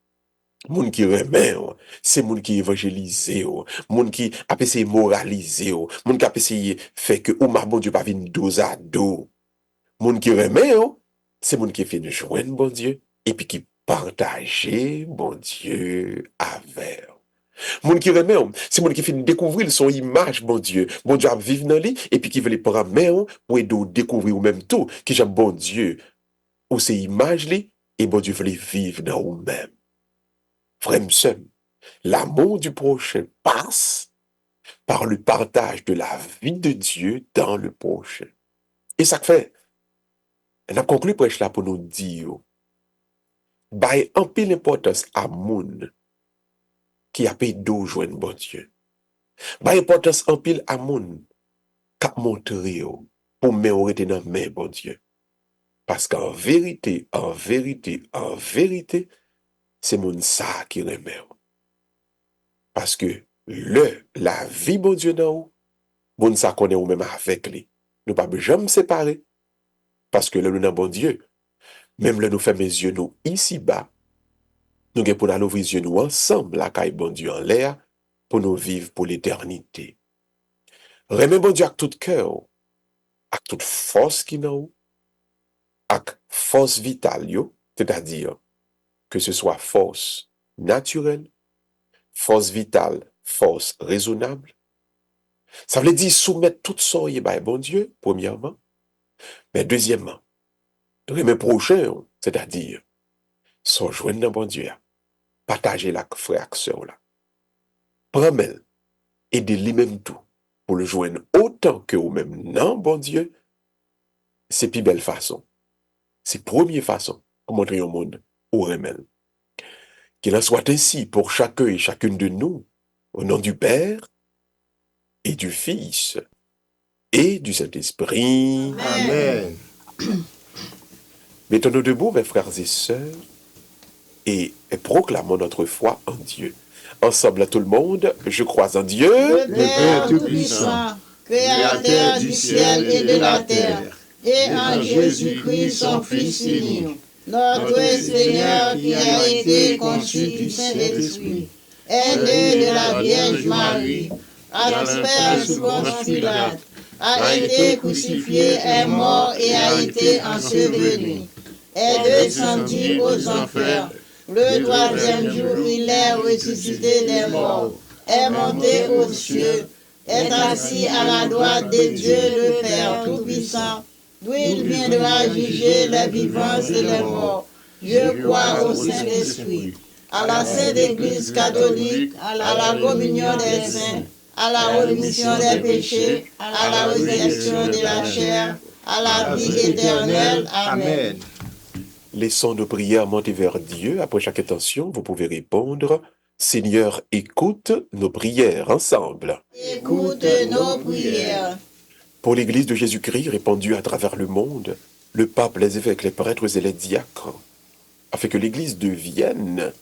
Moun qui remet, c'est moun qui évangélise, moun qui a essayé moraliser, moun qui a essayé faire que, ou ma bon Dieu pas vin dos à dos. Moun qui remet, c'est moun qui fait joindre bon Dieu, et puis qui partage bon Dieu avec. Moun qui remet, c'est moun qui fait découvrir son image, bon Dieu a vivre dans lui, et puis qui veut les prendre main, pour aider découvrir ou même tout, qui j'aime bon Dieu, ou c'est image li, et bon Dieu veut les vivre dans vous-même. Frère m'sem, l'amour du prochain passe par le partage de la vie de Dieu dans le prochain. Et ça fait, on a conclu prêche là pour nous dire, bay en pile importance à moun qui a payé d'eau joindre bon Dieu. Bay importance en pile à moun qui a montré pour m'arrêter dans main bon Dieu. Parce qu'en vérité, c'est moun ça qui remet. Parce que la vie, bon Dieu, non, moun ça connaît ou même avec lui. Nous pas jamais séparer. Parce que là, nous, bon Dieu, même là, nous fermons les yeux, nous, ici-bas, nous avons pour nous ouvrir les yeux, nous, ensemble, la caille, bon Dieu, en l'air, pour nous vivre pour l'éternité. Remets, bon Dieu, avec tout cœur, avec toute force qui nous, avec force vitale, yo, c'est-à-dire que ce soit force naturelle, force vitale, force raisonnable. Ça veut dire soumettre toute sorte, bon Dieu, premièrement, mais deuxièmement, remets prochain, c'est-à-dire, son joindre dans bon Dieu, partager la frère avec sœur là. Prends-le, aider lui-même tout, pour le joindre autant que vous-même, non, bon Dieu, c'est plus belle façon. C'est première façon pour montrer au monde où remel. Qu'il en soit ainsi pour chacun et chacune de nous, au nom du Père et du Fils et du Saint-Esprit. Amen. Mettons-nous debout, mes frères et sœurs, et proclamons notre foi en Dieu. Ensemble à tout le monde, je crois en Dieu, Le Père Tout-Puissant, Créateur du ciel et de la terre, et en Jésus-Christ, son Fils unique, notre Seigneur qui a été conçu du Saint-Esprit, est né de la Vierge Marie, a souffert sous Ponce Pilate, a été crucifié, est mort et a été enseveli, est descendu aux enfers. Le troisième jour, il est ressuscité des morts, est monté aux cieux, est assis à la droite de Dieu le Père Tout-Puissant, d'où il viendra juger les vivants et les morts. Je crois au Saint-Esprit, à la Sainte Église catholique, à la communion des saints, à la rémission des péchés, à la résurrection de la chair, à la vie éternelle. Amen. laissons nos prières monter vers Dieu. Après chaque intention, vous pouvez répondre « Seigneur, écoute nos prières ensemble. » Écoute nos prières. Pour l'Église de Jésus-Christ répandue à travers le monde, le pape, les évêques, les prêtres et les diacres, afin que l'Église devienne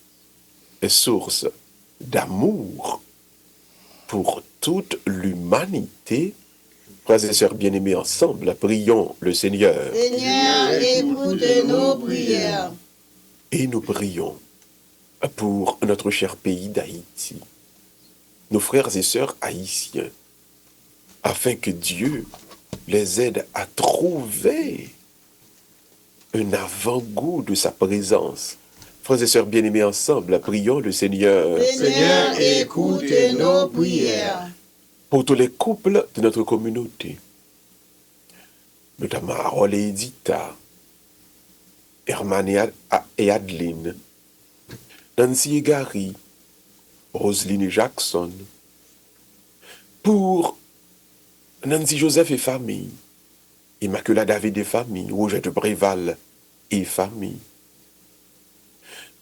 source d'amour pour toute l'humanité. Frères et sœurs bien-aimés, ensemble, prions le Seigneur. Seigneur, écoute nos prières. Et nous prions pour notre cher pays d'Haïti, nos frères et sœurs haïtiens, afin que Dieu les aide à trouver un avant-goût de sa présence. Frères et sœurs bien-aimés, ensemble, prions le Seigneur. Seigneur, écoute nos prières. Pour tous les couples de notre communauté, notamment Harold et Edita, Herman et Adeline, Nancy et Gary, Roselyne et Jackson, pour Nancy Joseph et famille, Immaculada David et famille, Rougette Bréval et famille,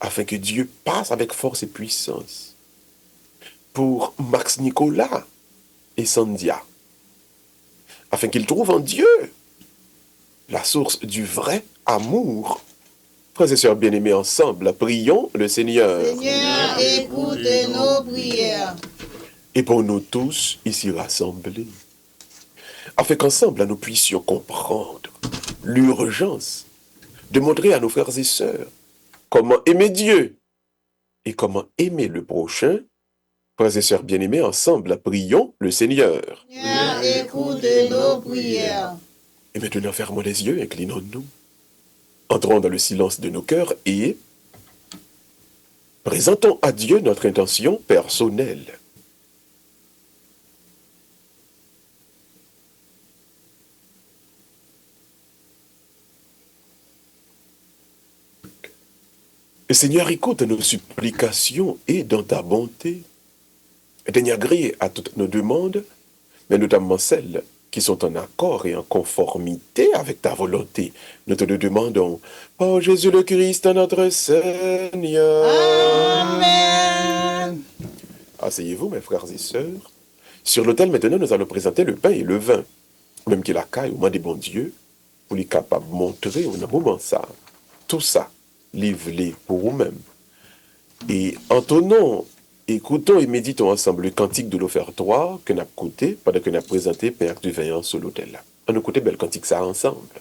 afin que Dieu passe avec force et puissance. Pour Max Nicolas et Sandia, afin qu'ils trouvent en Dieu la source du vrai amour. Frères et sœurs bien-aimés, ensemble, prions le Seigneur. Seigneur, écoute nos prières. Et pour nous tous ici rassemblés, afin qu'ensemble nous puissions comprendre l'urgence de montrer à nos frères et sœurs comment aimer Dieu et comment aimer le prochain. Frères et sœurs bien-aimés, ensemble, prions le Seigneur. Seigneur, écoute nos prières. Et maintenant, fermons les yeux, inclinons-nous. Entrons dans le silence de nos cœurs et présentons à Dieu notre intention personnelle. Seigneur, écoute nos supplications et dans ta bonté, daigne agréer à toutes nos demandes, mais notamment celles qui sont en accord et en conformité avec ta volonté. Nous te le demandons, par Jésus le Christ, notre Seigneur. Amen. Asseyez-vous, mes frères et sœurs. Sur l'autel, maintenant, nous allons présenter le pain et le vin, même qu'il a caille au moment des bons dieux, pour les capables de montrer au moment ça. Tout ça, livre-les pour vous-même. Et entonnons, écoutons et méditons ensemble le cantique de l'offertoire que nous avons écouté pendant que nous avons présenté Père du Veillant sur l'autel. On a écouté bel cantique ça ensemble.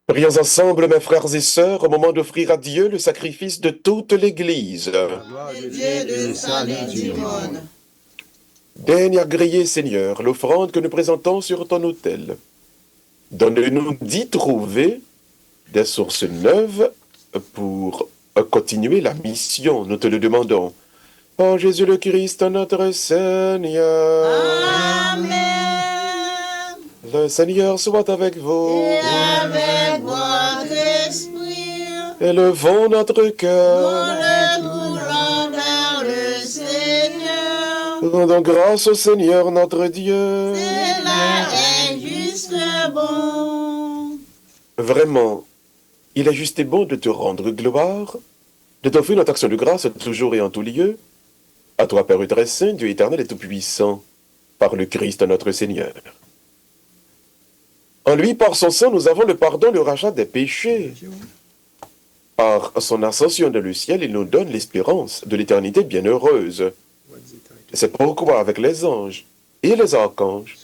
Prions ensemble, mes frères et sœurs, au moment d'offrir à Dieu le sacrifice de toute l'Église. Gloire de Dieu, le salut du monde. Daigne agréer, Seigneur, l'offrande que nous présentons sur ton autel. Donne-nous d'y trouver des sources neuves pour continuer la mission. Nous te le demandons. Par Jésus le Christ, notre Seigneur. Amen. Le Seigneur soit avec vous. Et avec votre esprit, Élevons notre cœur. nous le tournons vers le Seigneur. Rendons grâce au Seigneur notre Dieu. Cela est juste bon. Vraiment, il est juste et bon de te rendre gloire, de t'offrir notre action de grâce toujours et en tout lieu, à toi, Père très saint, Dieu éternel et tout-puissant, par le Christ notre Seigneur. En lui, par son sang, nous avons le pardon, le rachat des péchés. Par son ascension dans le ciel, il nous donne l'espérance de l'éternité bienheureuse. C'est pourquoi, avec les anges et les archanges,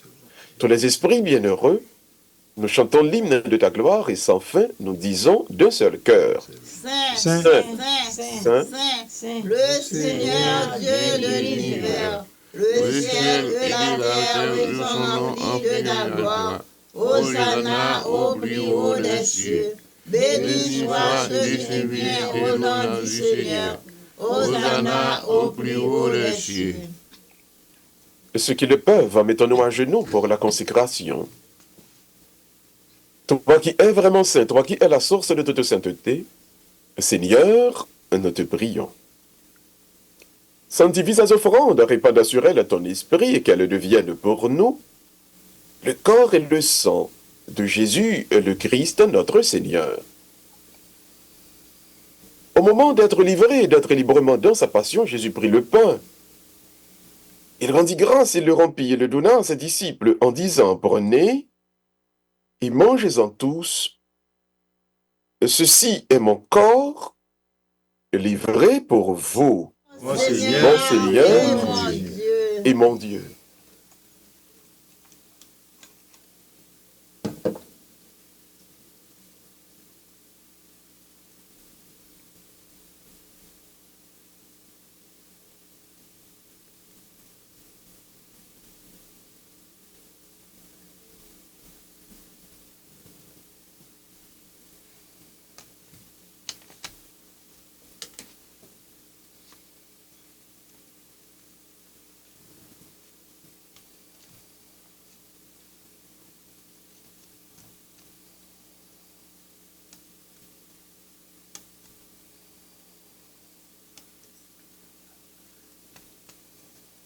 tous les esprits bienheureux, nous chantons l'hymne de ta gloire et sans fin, nous disons d'un seul cœur. Saint, Saint, Saint, Saint, le Seigneur Dieu de l'univers, le ciel et la terre nous sont remplis de ta gloire. Hosanna au plus haut des cieux. Béni soit celui qui vient au nom du Seigneur. Hosanna au plus haut des cieux. Ceux qui le peuvent, mettons-nous à genoux pour la consécration. Toi qui es vraiment saint, toi qui es la source de toute sainteté, Seigneur, nous te prions. Sanctifie ces offrandes, répande sur elles ton esprit et qu'elles deviennent pour nous le corps et le sang de Jésus, le Christ, notre Seigneur. Au moment d'être livré et d'être librement dans sa passion, Jésus prit le pain. Il rendit grâce, il le rompit et le donna à ses disciples en disant, prenez et mangez-en tous. Ceci est mon corps livré pour vous. Mon Seigneur et mon Dieu. Et mon Dieu.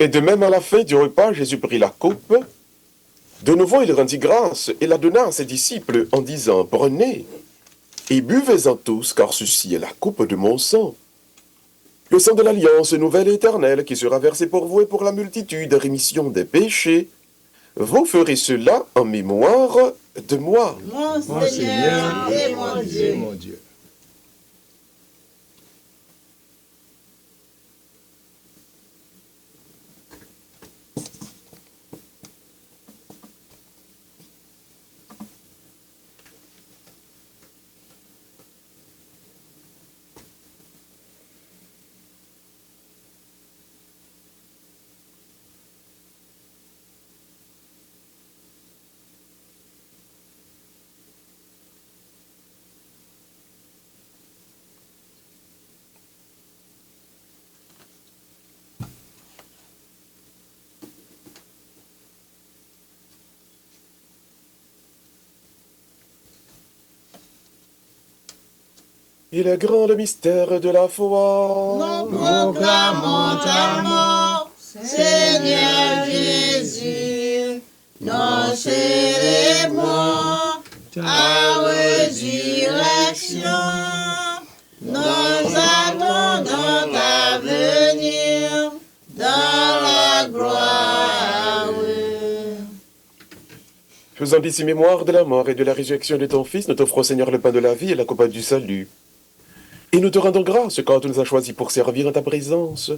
Et de même, à la fin du repas, Jésus prit la coupe. De nouveau, il rendit grâce et la donna à ses disciples en disant, « Prenez et buvez-en tous, car ceci est la coupe de mon sang. Le sang de l'alliance nouvelle et éternelle qui sera versé pour vous et pour la multitude, rémission des péchés. Vous ferez cela en mémoire de moi. » Mon Seigneur et mon Dieu. Mon Dieu. Il est grand le mystère de la foi. Nous proclamons ta mort, Seigneur Jésus. Nous célébrons ta résurrection. Nous attendons ta venue dans la gloire. Faisant ici mémoire de la mort et de la résurrection de ton Fils, nous t'offrons, Seigneur, le pain de la vie et la coupe du salut. Et nous te rendons grâce quand tu nous as choisis pour servir en ta présence.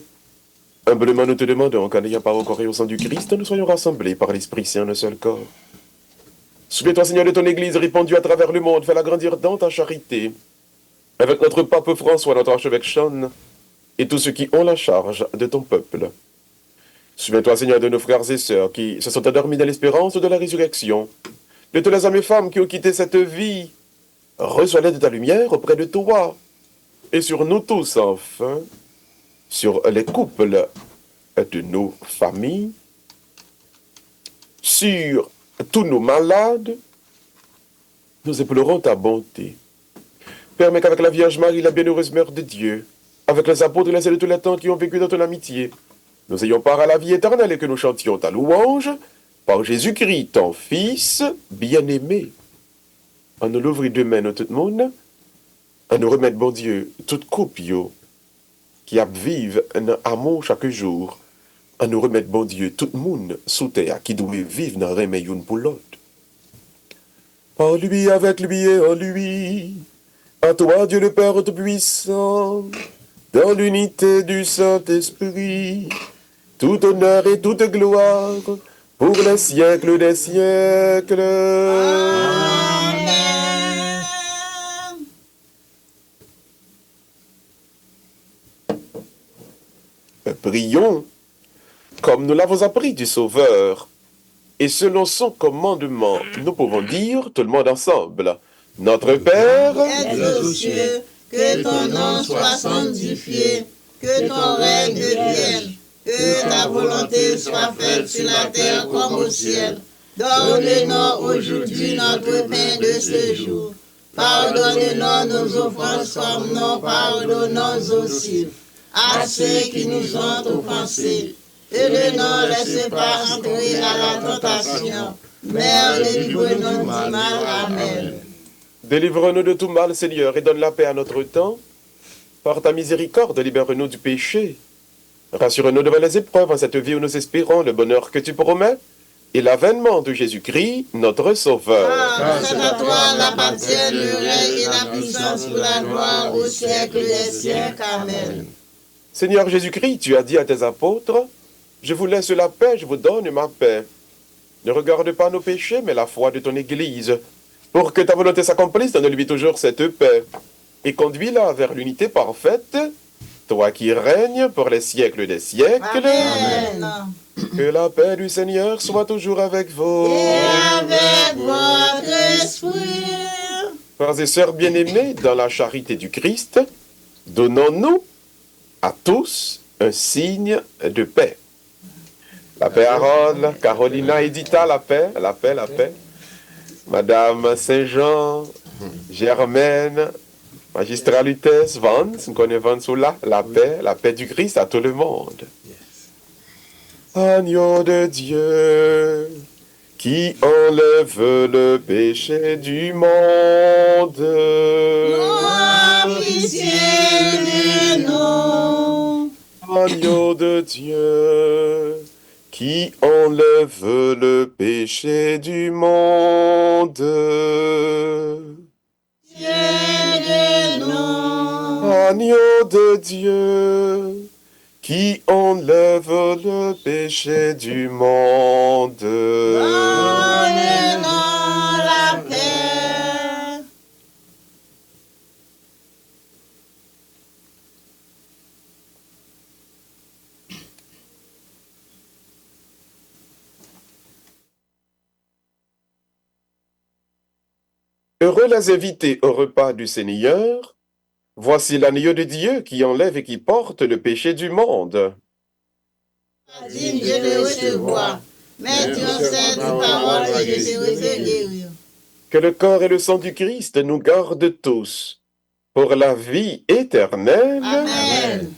Humblement, nous te demandons qu'en n'ayant pas recouru au sang du Christ, nous soyons rassemblés par l'Esprit Saint en un seul corps. Souviens-toi, Seigneur, de ton Église répandue à travers le monde, fais-la grandir dans ta charité. Avec notre pape François, notre archevêque Sean, et tous ceux qui ont la charge de ton peuple. Souviens-toi, Seigneur, de nos frères et sœurs qui se sont endormis dans l'espérance de la résurrection, de toutes les hommes et femmes qui ont quitté cette vie. Reçois l'aide de ta lumière auprès de toi. Et sur nous tous, enfin, sur les couples de nos familles, sur tous nos malades, nous implorons ta bonté. Permets qu'avec la Vierge Marie, la bienheureuse Mère de Dieu, avec les apôtres et les saints de tous les temps qui ont vécu dans ton amitié, nous ayons part à la vie éternelle et que nous chantions ta louange par Jésus-Christ, ton Fils bien-aimé. En nous l'ouvrir demain, tout le monde, à nous remettre, bon Dieu, toute coupe, yo, qui a vive un amour chaque jour, à nous remettre, bon Dieu, tout le monde sous terre qui doit vivre dans un une pour l'autre. Par lui, avec lui et en lui, à toi, Dieu le Père Tout-Puissant, dans l'unité du Saint-Esprit, tout honneur et toute gloire pour les siècles des siècles. Amen. Prions comme nous l'avons appris du Sauveur. Et selon son commandement, nous pouvons dire, tout le monde ensemble, Notre Père, Aide aux cieux, que ton nom soit sanctifié, que ton règne vienne, que ta volonté soit faite sur la terre comme au ciel. Donne-nous aujourd'hui notre pain de ce jour. Pardonne-nous nos offenses comme nous pardonnons aussi à ceux qui nous ont offensés. Et ne nous laisse pas entrer à la tentation, mais délivre-nous du mal. Amen. délivre-nous de tout mal, Seigneur, et donne la paix à notre temps. Par ta miséricorde, libère-nous du péché. Rassure-nous devant les épreuves en cette vie où nous espérons le bonheur que tu promets et l'avènement de Jésus-Christ, notre Sauveur. C'est à toi l'appartiennent le règne et la puissance pour la gloire au siècle des siècles. Amen. Seigneur Jésus-Christ, tu as dit à tes apôtres, « Je vous laisse la paix, je vous donne ma paix. Ne regarde pas nos péchés, mais la foi de ton Église, pour que ta volonté s'accomplisse, donne-lui toujours cette paix, et conduis-la vers l'unité parfaite, toi qui règnes pour les siècles des siècles. Amen. Que la paix du Seigneur soit toujours avec vous. Et avec votre esprit. Frères et sœurs bien-aimés, dans la charité du Christ, donnons-nous à tous un signe de paix. La paix Harold, Carolina, Edita, la paix, la paix, la paix. Madame Saint-Jean, Germaine, Magistrat Lutès, Vance, nous connaissons Vance là, la paix du Christ à tout le monde. Agneau de Dieu, qui enlève le péché du monde. Aie pitié de nous. Agneau de Dieu, qui enlève le péché du monde. Pitié de nous. Agneau de Dieu, qui enlève le péché du monde. Donne-nous la paix. Heureux les invités au repas du Seigneur. Voici l'agneau de Dieu qui enlève et qui porte le péché du monde. Digne Dieu de recevoir. Mais tu enseignes ta parole et je serai guéri. Que le corps et le sang du Christ nous gardent tous pour la vie éternelle. Amen.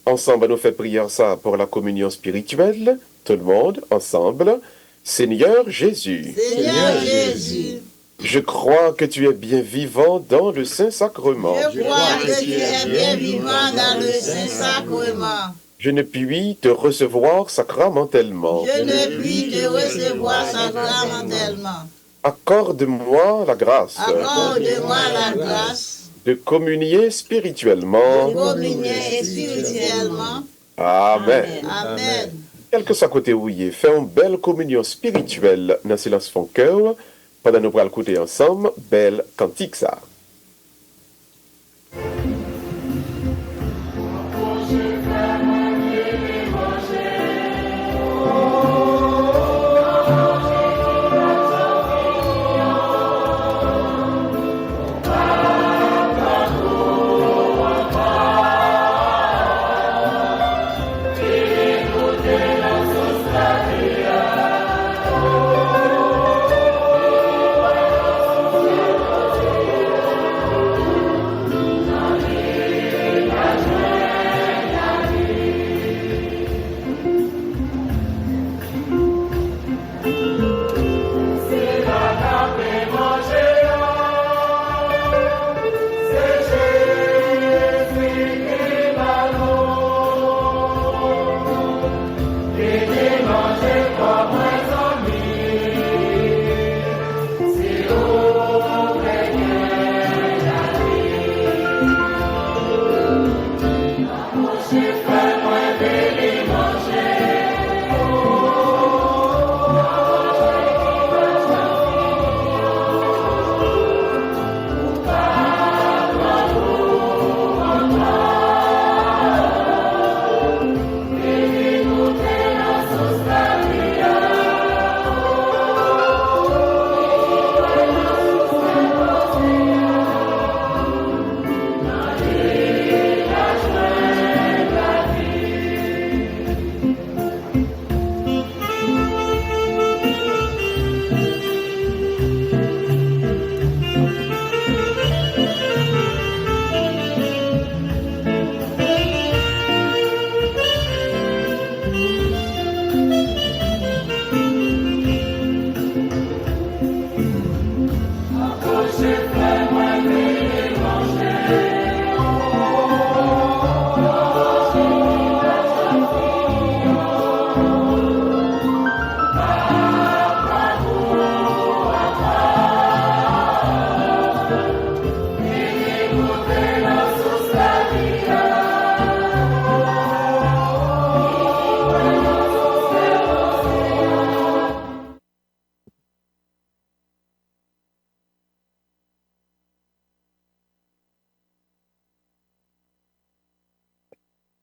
Ensemble, nous fait prière ça pour la communion spirituelle. Tout le monde, ensemble. Seigneur Jésus, Seigneur Jésus, je crois que tu es bien vivant dans le Saint-Sacrement. je crois que tu es bien vivant dans le Saint-Sacrement. Je ne puis te recevoir sacramentellement. Je ne puis te recevoir sacramentellement. Accorde-moi la grâce Accorde-moi la grâce de communier spirituellement. de communier spirituellement. Amen. Amen. Quel que soit côté où il est, fait une belle communion spirituelle dans le silence fond cœur, pendant nous pourrons écouter ensemble, belle cantique ça.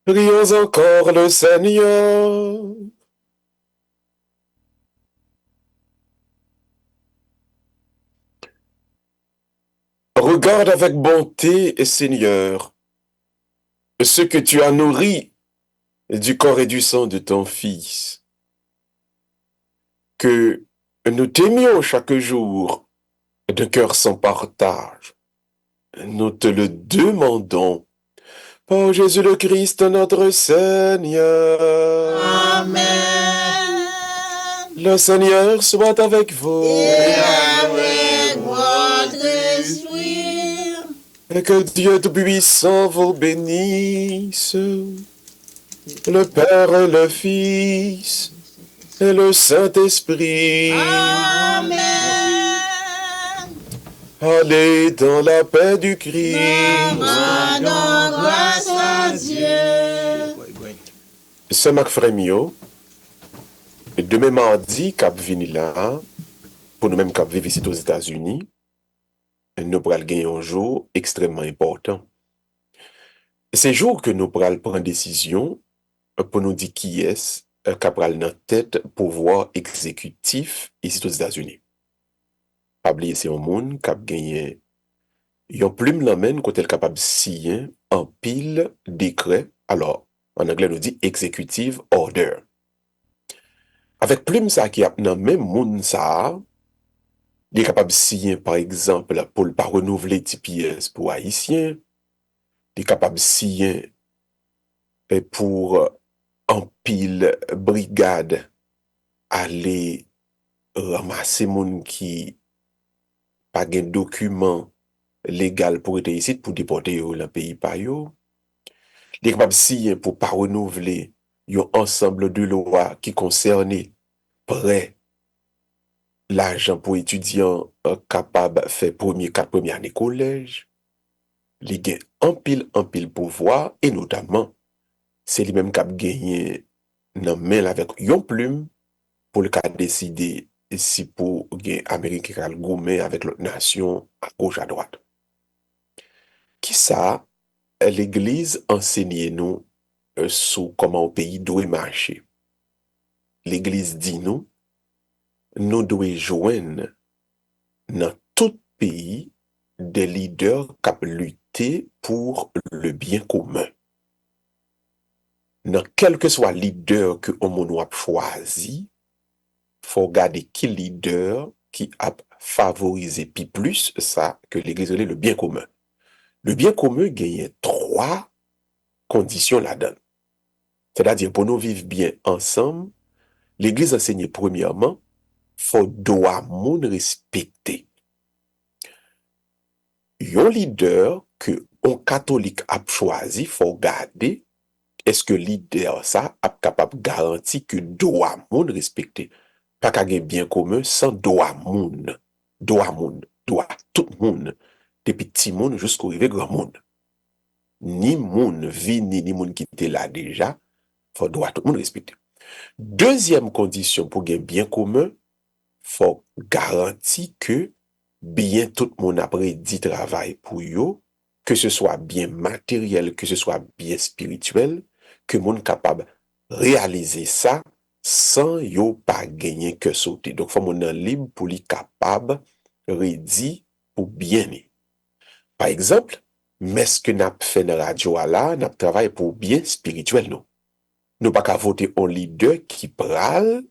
Prions encore le Seigneur. Regarde avec bonté, Seigneur, ce que tu as nourri du corps et du sang de ton Fils. Que nous t'aimions chaque jour d'un cœur sans partage. Nous te le demandons Par Jésus le Christ, notre Seigneur. Amen. Le Seigneur soit avec vous. Et avec votre esprit. Et que Dieu Tout-Puissant vous bénisse, le Père et le Fils et le Saint-Esprit. Amen. Allez dans la paix du Christ. Rendons grâce à Dieu. C'est Marc Frémio. Demain mardi, cap vini là, pour nous-mêmes cap vivre ici aux États-Unis, nous pourrons gagner un jour extrêmement important. C'est jour que nous pourrons prendre décision pour nous dire qui est qui pral dans tête pouvoir exécutif ici aux États-Unis. Pas oublier c'est un monde qui a gagné yon plume l'amène quand elle capable signer en pile décret. Alors en anglais nous dit executive order. Avec plume ça qui a dans même monde ça, il est capable signer par exemple pour ne pas renouveler TPS pour haïtiens, il est capable signer pour en pile brigade aller ramasser moun qui pas de document légal pour être ici pour déporter dans le pays pa yo. Il est capable signer pour pas renouveler un ensemble de lois qui concernent prêt l'argent pour étudiants capables de faire quatre premières années collège. Il gagne en pile pouvoir et notamment c'est lui-même qui a gagné dans main avec yon plume pour le cas décider si pour gagner Amérique qui a goumé avec l'autre nation à gauche à droite. Qui ça l'église enseigne nous sur comment au pays doit marcher. L'église dit nous devons joindre dans tout pays des leaders qui ont lutté pour le bien commun. Dans quel que soit leader que on a choisi, faut regarder qui leader qui a favorisé puis plus ça que l'église est le bien commun. Le bien commun gagne 3 conditions là-dedans. C'est-à-dire pour nous vivre bien ensemble, l'église enseigne premièrement faut droit moun respecter. Yon leader que un catholique a choisi faut regarder est-ce que leader ça est capable garantir que droit moun respecter. Pas qu'à bien commun sans droit moun. Droit tout monde. Depuis petit monde jusqu'au arrivé grand monde. Ni moun vini ni moun qui était là déjà, faut droit tout le monde respecter. Deuxième condition pour gagner bien commun, faut garantir que bien tout le monde après dit travail pour yo, que ce soit bien matériel, que ce soit bien spirituel, que monde capable réaliser ça sans yo pas gagner que sauter. Donc faut monde libre pour li capable rédi pour bien. Par exemple, mais ce que n'a fait dans la radio là, n'a travaillé pour bien spirituel nous. Nous pas qu'à voter un leader qui pral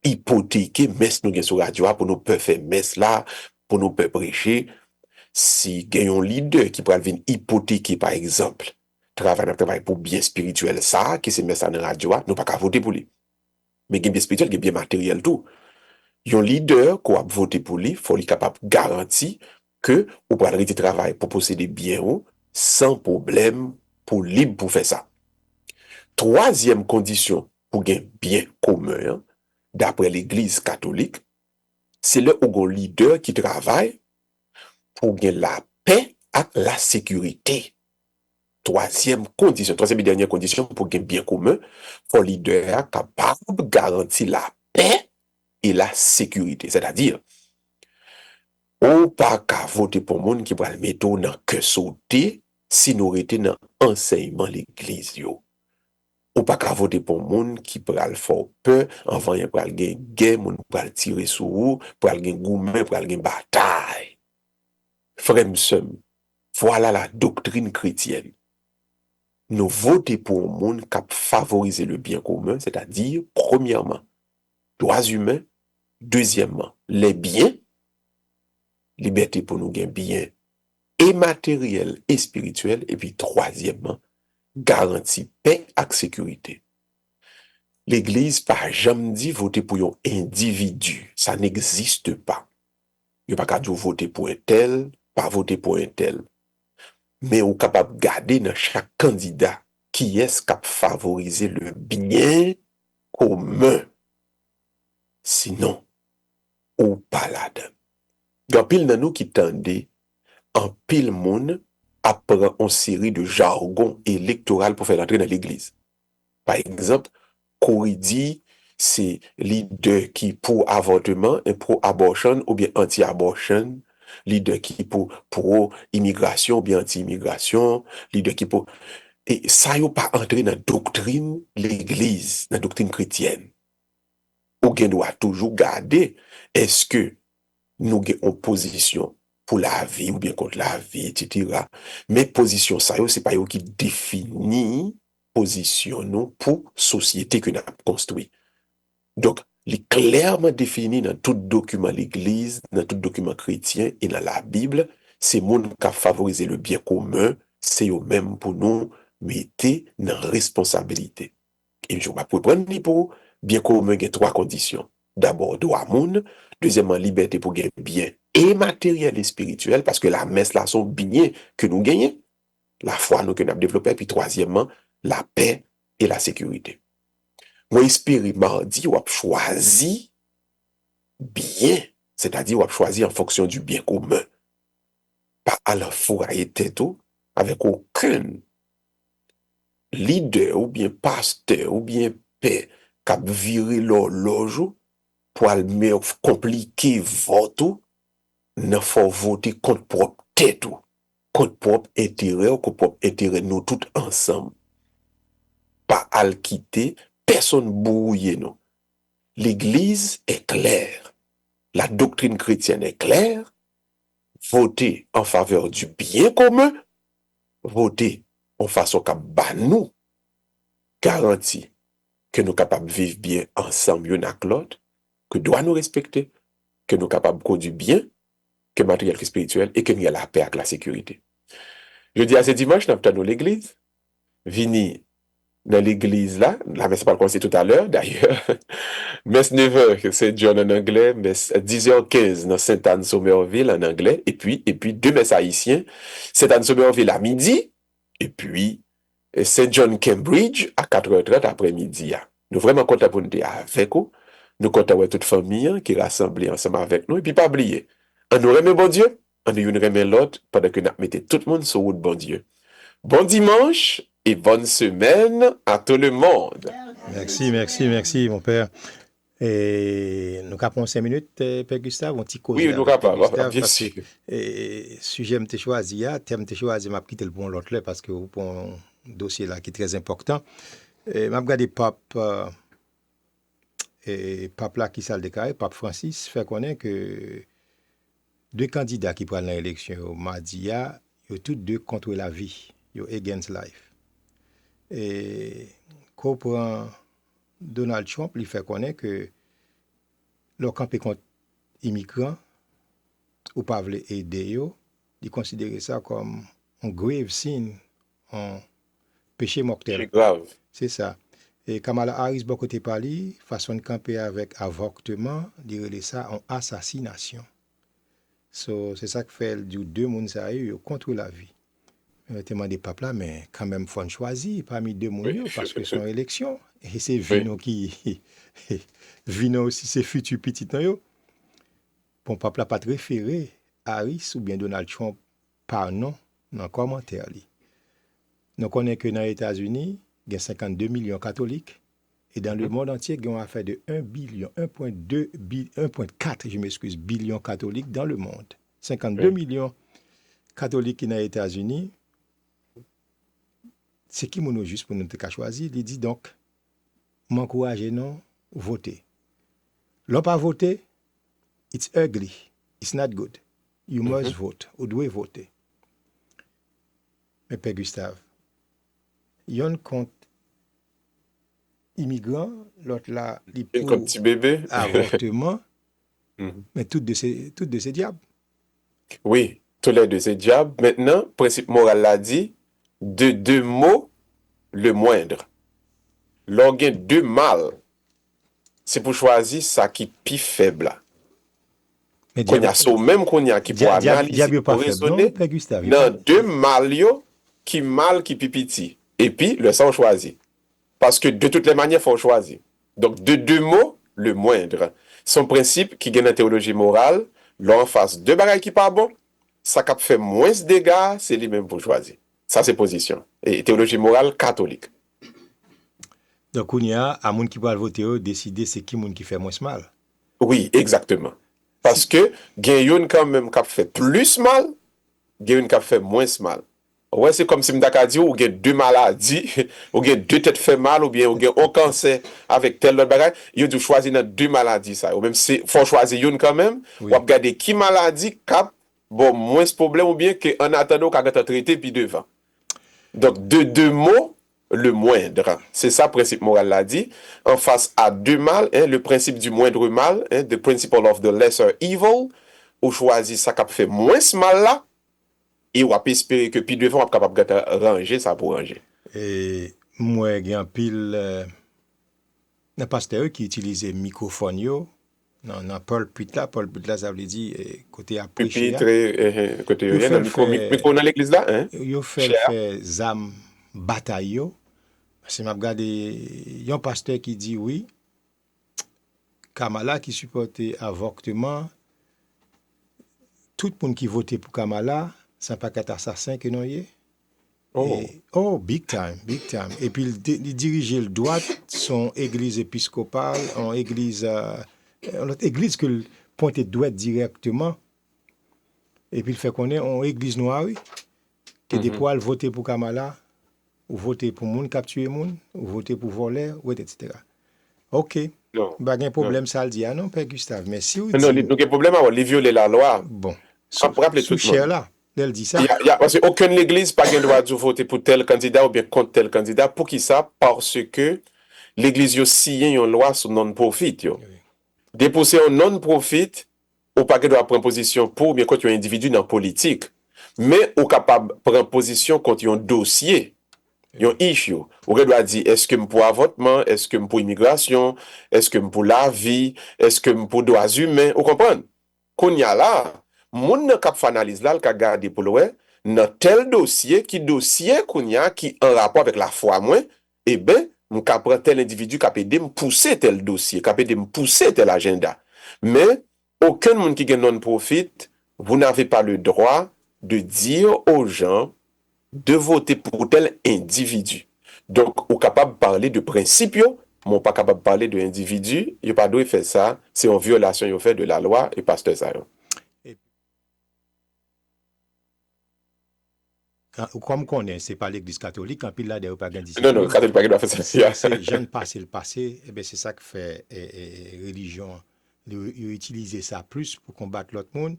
hypothéquer messe nous sur radio pour nous peut faire messe là, pour nous peut prêcher. Si gagne un leader qui pral venir hypothéquer par exemple, travail pour bien spirituel ça, qui se met ça dans la radio, nous pas qu'à voter pour lui. Mais gagne bien spirituel, gagne bien matériel tout. Un leader qu'on a voté pour lui, faut lui capable garantir que ou pour arrêter travail pour posséder bien sans problème pour libre pour faire ça. Troisième condition pour gagner bien commun d'après l'église catholique, c'est le leader qui travaille pour gagner la paix et la sécurité. Troisième et dernière condition pour gagner bien commun, faut leader capable de garantir la paix et la sécurité, c'est-à-dire ou pas qu'à voter pour monde qui va le mettre dans que sauter si nous étions dans enseignement l'église yo. Ou pas qu'à voter pour monde qui va le faire peur, avant il va le gagner, monde va le tirer sur vous, pour le gagner gourmet, pour le gagner bataille. Frère m'sem, voilà la doctrine chrétienne. Nous votons pour un monde qui a favorisé le bien commun, c'est-à-dire premièrement droits humains, deuxièmement les biens, liberté pour nous gagner bien et matériel et spirituel, et puis troisièmement garanti paix et sécurité. L'Église pas jamais dit voter pour un individu. Ça n'existe pas. Il n'y a pas qu'à dire voter pour un tel, pas voter pour un tel. Mais on est capable de garder dans chaque candidat qui est capable de favoriser le bien commun. Sinon, ou pas là-dedans. Il y a pile de nous qui tendent, en pile monde apprend une série de jargon électoral pour faire entrer dans l'église. Par exemple, Coridi, c'est leader qui pour avortement et pro abortion ou bien anti-abortion, leader qui pour immigration ou bien anti-immigration, leader qui pour et ça yo pas entrer dans doctrine l'église, dans doctrine chrétienne. Ou gen doit toujours garder est-ce que nous avons une position pour la vie ou bien contre la vie, etc. Mais position ça, c'est pas yo qui définit position nous pour société que nous avons construit. Donc, il est clairement défini dans tout document l'Église, dans tout document chrétien et dans la Bible, c'est monde qui a favorisé le bien commun, c'est eux même pour nous mettre dans responsabilité. Et je vais prendre pour bien commun, il y a 3 conditions. D'abord, droit monde. Deuxièmement, liberté pour gagner bien et matériel et spirituel, parce que la messe là sont bien que nous gagnons, la foi nous que nous avons développée, puis troisièmement, la paix et la sécurité. Moi, espérer mardi, ou choisi bien, c'est-à-dire ou choisi en fonction du bien commun, pas à la fourrailler tête avec aucun leader ou bien pasteur ou bien père qui a viré l'horloge pour aller compliquer vote, ne faut voter contre propre tête, contre propre intérêt ou contre propre intérêt nous tous ensemble. Pas à le quitter, personne brouillé non. L'Église est claire, la doctrine chrétienne est claire, voter en faveur du bien commun, voter en façon qu'à nous garantit que nous sommes capables de vivre bien ensemble l'un avec l'autre, que doit nous respecter, que nous sommes capables de conduire bien, que matériel que spirituel, et que nous avons la paix avec la sécurité. Je dis à ce dimanche, nous avons l'église, vini dans l'église là, la messe pas commencé tout à l'heure d'ailleurs, messe 9h, c'est John en anglais, messe 10h15 dans Sainte-Anne-Somerville en anglais, et puis 2 messes haïtiens, Sainte-Anne-Somerville à midi, et puis Saint John Cambridge à 4h30 après-midi. Nous vraiment contents pour nous être avec vous. Nous comptons avec toute famille qui est rassemblée ensemble avec nous. Et puis pas oublier, on nous remet bon Dieu, on nous remet l'autre pendant que nous mettons tout le monde sur route bon Dieu. Bon dimanche et bonne semaine à tout le monde. Merci, mon père. Et nous avons 5 minutes, Père Gustave, on t'y cause. Oui, nous avons, bien sûr. Sujet que choisi, thème que choisi, je vais quitter le bon l'autre là parce que pour un dossier là qui est très important. Je vais regarder pape là qui s'est déclaré, pape Francis, fait connaître que 2 candidats qui prennent l'élection mardi, ils tous 2 contre la vie, ils against life. Et comprend Donald Trump, il fait connaître que leur campé contre immigrants ou pas veut aider yo, il considère ça comme un grave sin, un péché mortel. C'est grave. C'est ça. Et Kamala Harris, beaucoup de parler, façon de camper avec avortement, dire ça en assassination. So, c'est ça que fait du 2 personnes contre la vie. Tellement des peuples là, mais quand même, il faut choisir parmi 2 personnes parce que c'est une élection. Et c'est Vino qui. Vino aussi, c'est futur petit. Bon, peuple là, pas référé Harris ou bien Donald Trump par nom dans le commentaire. Nous connaissons que dans les États-Unis, il y a 52 millions de catholiques. Et dans le monde entier, il y a affaire de 1,4 billion catholiques dans le monde. 52 millions catholiques qui sont dans les États-Unis. C'est qui nous juste pour nous choisir. Il dit donc, m'encourager non, voter. L'on pas voter, it's ugly, it's not good. You must vote, ou doit voter. Mais Père Gustave, il y a un compte immigrant, l'autre là, il pour un petit bébé. Avortement, mais toutes de ces diables. Oui, tous les 2 c'est diable. Maintenant, principe moral l'a dit, 2 mots le moindre. Lò gen deux mal, c'est pour choisir ça qui plus faible. Mais Qu'on y a so même qu'on y a qui pour analyser, diable pour pas faible, non, raisonner, Père Gustave? dans deux mal yo, qui mal qui plus petit. Et puis, le sang choisi. Parce que de toutes les manières, il faut choisir. Donc, de deux mots, le moindre. Son principe qui gagne en théologie morale, l'on en face deux bagailles qui pas bon, ça cap fait moins de dégâts, c'est lui-même pour choisir. Ça, c'est position. Et théologie morale catholique. Donc, on y a un monde qui peut voter, décider c'est qui monde qui fait moins mal. Oui, exactement. Parce que, gen yon quand même qui fait plus mal, gen yon qui fait moins mal. Ouais, c'est comme si m'daka dit ou gen deux maladies, ou gen deux têtes fait mal, ou bien ou gen un cancer avec tel autre bagage, yon dû choisir dans deux maladies ça. Ou même si faut choisir yon quand même, Oui. ou regarder qui maladie cap bon moins ce problème ou bien que en attendant qu'a traité puis devant. Donc de deux mots le moindre. C'est ça le principe moral l'a dit. En face à deux mal, hein, le principe du moindre mal, hein, the principle of the lesser evil, ou choisir ça qui fait moins ce mal là, et on peut espérer que puis devant on est capable de ranger ça pour ranger. Et moi, il y a un pile un pasteur qui utilise microphone yo. Non, Paul Put là, ça veut dire côté à prêcher. Pupitre, côté Yo rien, fait micro dans l'église là, hein? Yo fait Cher. fait zam bataille yo. Parce que m'a regardé y a un pasteur qui dit oui. Kamala qui supportait avortement, tout le monde qui votait pour Kamala, c'est pas qu'un assassin que non y est. Oh. Oh, big time, big time. Et puis il dirigeait le droit son église épiscopale, en église, notre église que le pointait droit directement. Et puis il fait qu'on est en église noire, oui, que des poils voter pour Kamala, ou voter pour moun capturer moun, ou voter pour voler, ou etc. Ok. Non. Pas de problème, ça le dit. Ah non, Père Gustave, mais si vous Non, dites- donc le problème c'est les violer la loi. bon, Rappelez tout sous le monde. cher là, elle dit ça. Parce qu'aucune église pas gain droit de voter pour tel candidat ou bien contre tel candidat. Pour qui ça? Parce que l'église yo signé une loi sur non-profit. Yo. Déposer un non-profit, ou pas que doit prendre position pour bien contre un individu dans la politique. Mais ou capable de prendre position contre un dossier. Un issue. Ou doit dire, est-ce que pour avortement, est-ce que pour immigration, est-ce que pour la vie, est-ce que pour droits humains, vous comprenez? Qu'on y a là, moun nan kap analyse là, ka garder pour le dans tel dossier, qu'on y a qui en rapport avec la foi moins, eh ben, m'on ka prend tel individu qui a aidé me pousser tel dossier, qui a aidé me pousser tel agenda. Mais aucun monde qui gagne non-profit, vous n'avez pas le droit de dire aux gens de voter pour tel individu. Donc, ou capable de parler de principe, mais pas capable de parler de individu, il pas doit faire ça, c'est une violation il fait de la loi et pasteur ça. Yo. Comme qu'on est, c'est pas l'église catholique, en pile là, il n'y a pas de Non, non, catholique pas doit faire ça. C'est jeune passé le passé, et ben c'est ça que fait religion. Ils utiliser ça plus pour combattre l'autre monde.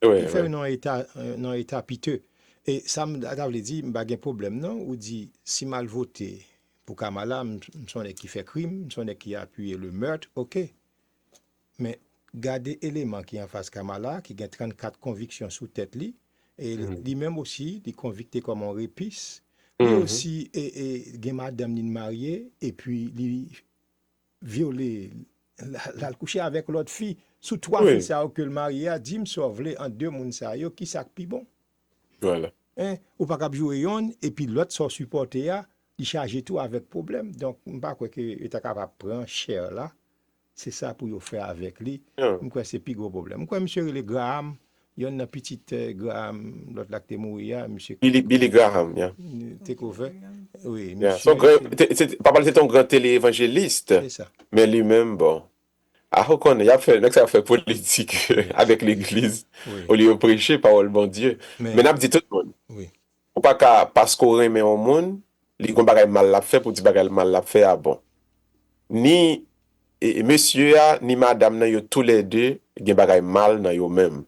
Ouais, Il fait ouais. un état piteux. Et ça me dit, il n'y a pas de problème, non? Ou dit, si mal voté pour Kamala, je suis qui fait crime, je suis qui a appuyé le meurtre, ok. Mais gardez l'élément qui est en face Kamala, qui a 34 convictions sous tête li, et lui-même aussi, il est convicté comme un répiste. Lui aussi, il y a madame mariée, et puis il violé, la couché avec l'autre fille, sous trois Oui. filles, ça que le marié a dit, me sauver en deux moun sa yo, qui ça pi bon? Voilà. Hein? Ou pas cap jouer yon, et puis l'autre soit supporté ya, il charge tout avec problème. Donc, je ne sais pas que il est capable de prendre cher là. C'est ça pour yo faire avec lui. Yeah. Je crois que c'est plus gros problème. Je crois monsieur le Graham, il y a une petite Graham, l'autre là qui est mort hier, monsieur Billy Graham, yeah. t'es couvert. Oui, Yeah. monsieur. Papa c'était un grand télé-évangéliste, C'est ça. mais lui-même, bon. Ah, il a fait politique avec l'église, Oui. au lieu de prêcher parole bon Dieu. Mais- Mais n'a dit tout le monde. Oui. Ou pas qu'à parce qu'on remet au monde, les gon bagay mal l'a fait pour dire bagay mal l'a fait à bon. Ni monsieur a, ni madame nan yo tous les deux gen bagay mal nan yo même.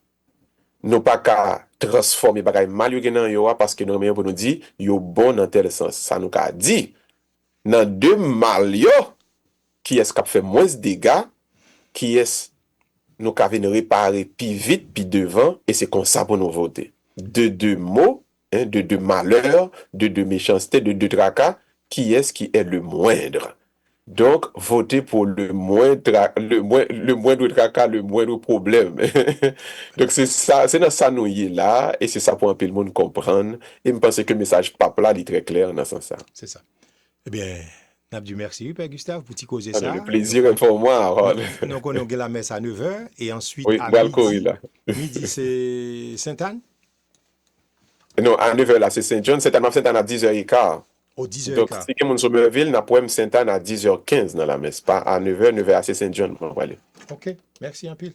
Nous pas qu'à transformer bagay mal yo gen nan yo a parce que nous remet pour nous dire yo bon dans tel sens. Ça nous ka dit dans deux mal yo qui est-ce qui a fait moins de dégâts, qui est nous ka venir réparer plus vite puis devant et c'est comme ça pour nous voter. De deux mots, hein, de deux malheurs, de deux méchancetés, de deux tracas qui est-ce qui est le moindre. Donc, votez pour le moindre tracas, le moindre problème. Donc, c'est ça, c'est dans ça nous y est là, et c'est ça pour un peu le monde comprendre. Et je pense que le message pape là, il est très clair dans ce sens. C'est ça. Eh bien, n'a dit merci, Père Gustave, pour t'y causer Alors, ça. le plaisir est pour moi, Harold. Donc, on a la messe à 9h et ensuite Oui, à Balcouri, midi. là. Midi, c'est Sainte-Anne Non, à 9h là, c'est Saint-John, Saint-Anne à 10h15. au 10h15. Donc, si quelqu'un est Somerville, n'a pas Sainte-Anne à 10h15 dans la messe, pas à 9h, 9h c'est Saint-John. Bon, voilà. Ok, merci un pile.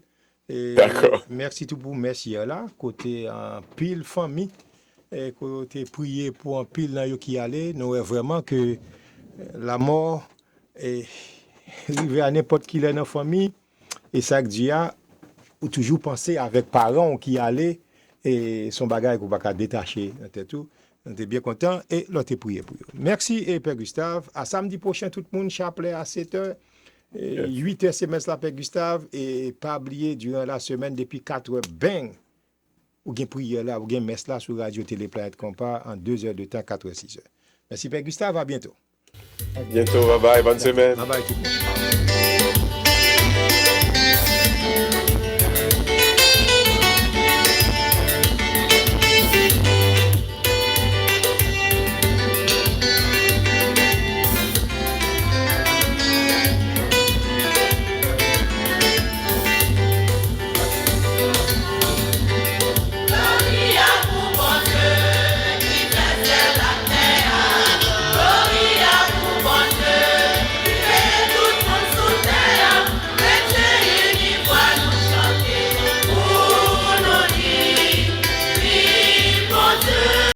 Et D'accord. merci tout pour merci là, côté un pile famille, et côté prier pour un pile là qui allait, nous vraiment que la mort est arrivée à n'importe qui là dans la famille, et ça que Dieu a ou toujours penser avec parents qui allaient, et son bagage qu'on va pas détacher, tout. On est bien content et l'autre est prié pour eux. Merci et Père Gustave. À samedi prochain, tout le monde, chapelet à 7h. 8h, c'est messe là, Père Gustave. Et pas oublier, durant la semaine, depuis 4h, bang, ou bien prière là, ou bien messe là sur Radio Télé Planète Compas en 2 heures de temps, 4h, 6h. Merci Père Gustave, à bientôt. Bientôt, bye bye, bonne semaine. Bye bye tout le monde.